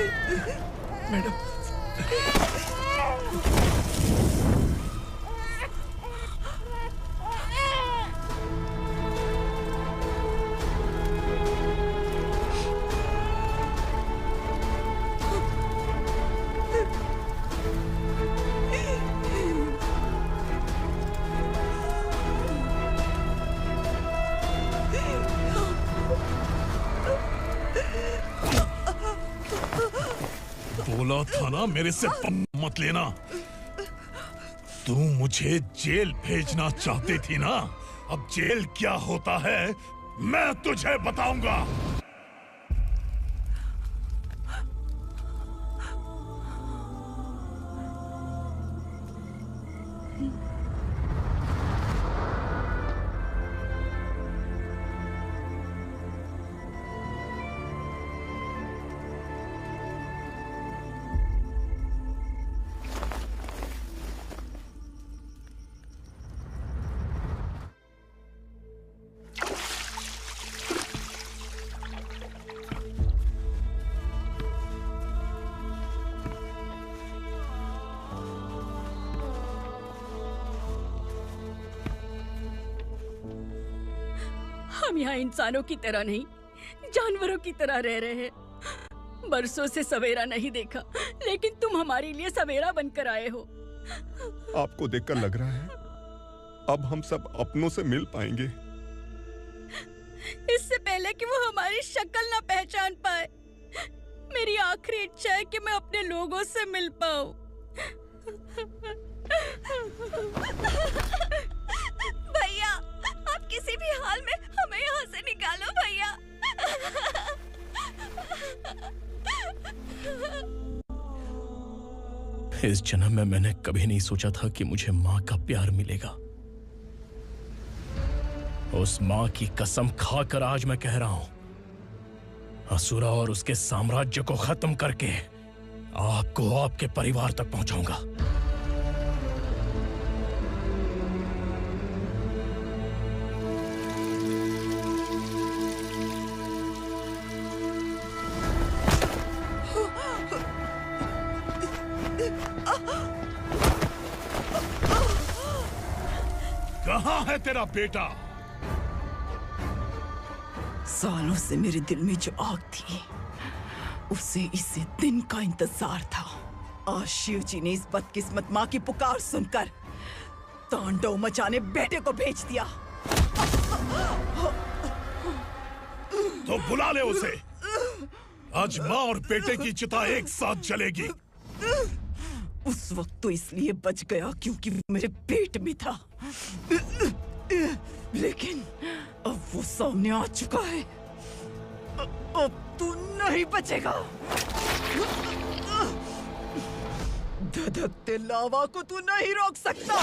मैडम बोला था ना मेरे से मत लेना। तू मुझे जेल भेजना चाहती थी ना, अब जेल क्या होता है मैं तुझे बताऊंगा। हम यहाँ इंसानों की तरह नहीं, जानवरों की तरह रह रहे हैं। बरसों से सवेरा नहीं देखा, लेकिन तुम हमारे लिए सवेरा बनकर आए हो। आपको देखकर लग रहा है अब हम सब अपनों से मिल पाएंगे। इससे पहले कि वो हमारी शक्ल ना पहचान पाए, मेरी आखिरी इच्छा है कि मैं अपने लोगों से मिल पाऊं। भैया, आप किसी भी हाल में हमें यहाँ से निकालो भैया। इस जन्म में मैंने कभी नहीं सोचा था कि मुझे माँ का प्यार मिलेगा। उस माँ की कसम खाकर आज मैं कह रहा हूं, असुरा और उसके साम्राज्य को खत्म करके आपको आपके परिवार तक पहुंचाऊंगा। कहाँ है तेरा बेटा? सालों से मेरे दिल में जो आग थी, उसे इसी दिन का इंतजार था। आज शिव जी ने इस बदकिस्मत माँ की पुकार सुनकर तांडव मचाने बेटे को भेज दिया। तो बुला ले उसे। आज माँ और बेटे की चिता एक साथ जलेगी। उस वक्त तो इसलिए बच गया क्योंकि वो मेरे पेट में था, लेकिन अब वो सामने आ चुका है। अब तू नहीं बचेगा। धधकते लावा को तू नहीं रोक सकता।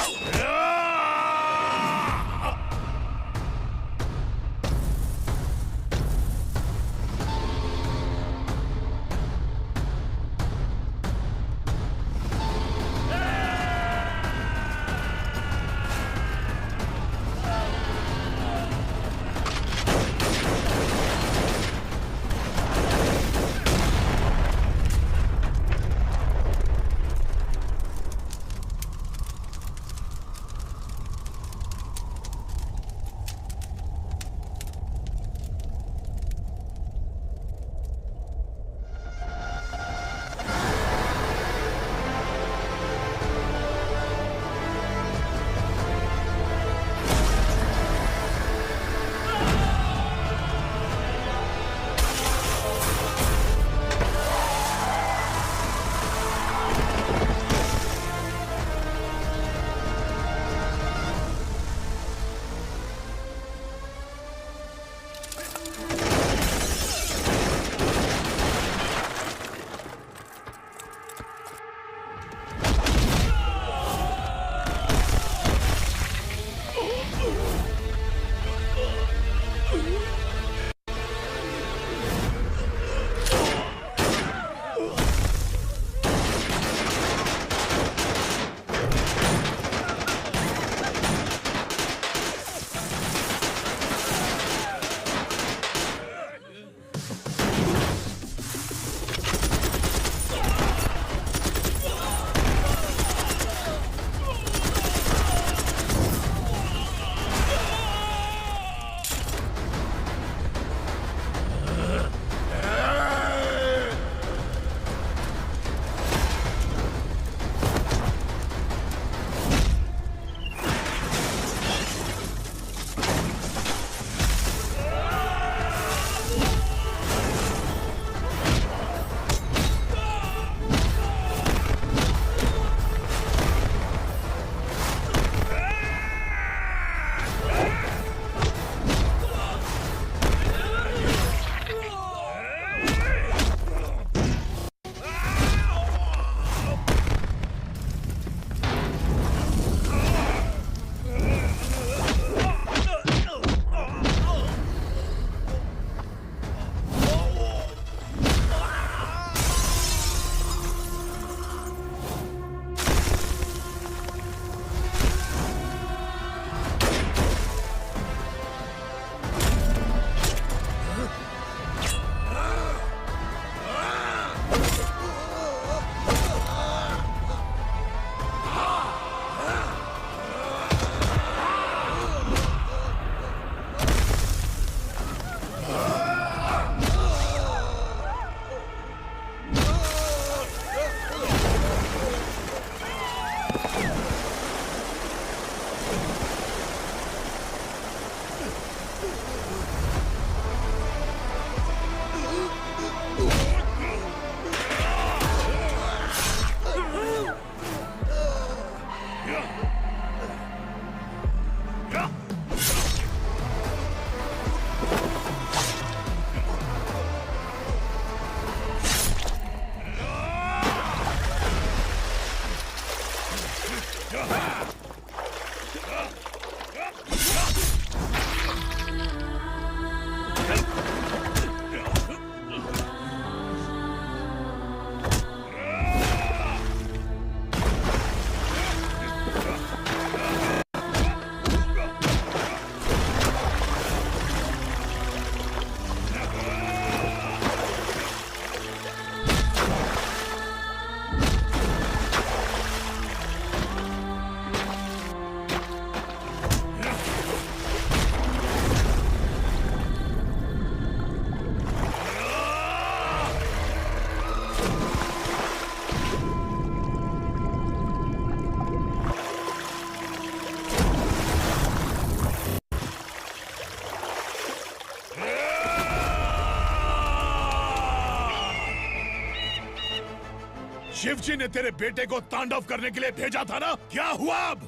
शिवजी ने तेरे बेटे को तांडव करने के लिए भेजा था ना, क्या हुआ अब?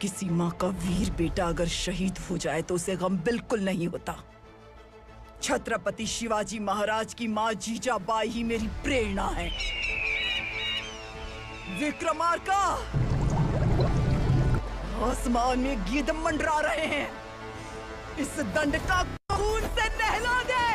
किसी माँ का वीर बेटा अगर शहीद हो जाए तो उसे गम बिल्कुल नहीं होता। छत्रपति शिवाजी महाराज की माँ जीजाबाई ही मेरी प्रेरणा है। विक्रमार्का, आसमान में गीत मंडरा रहे हैं, इस दंड का खून से नहला दे।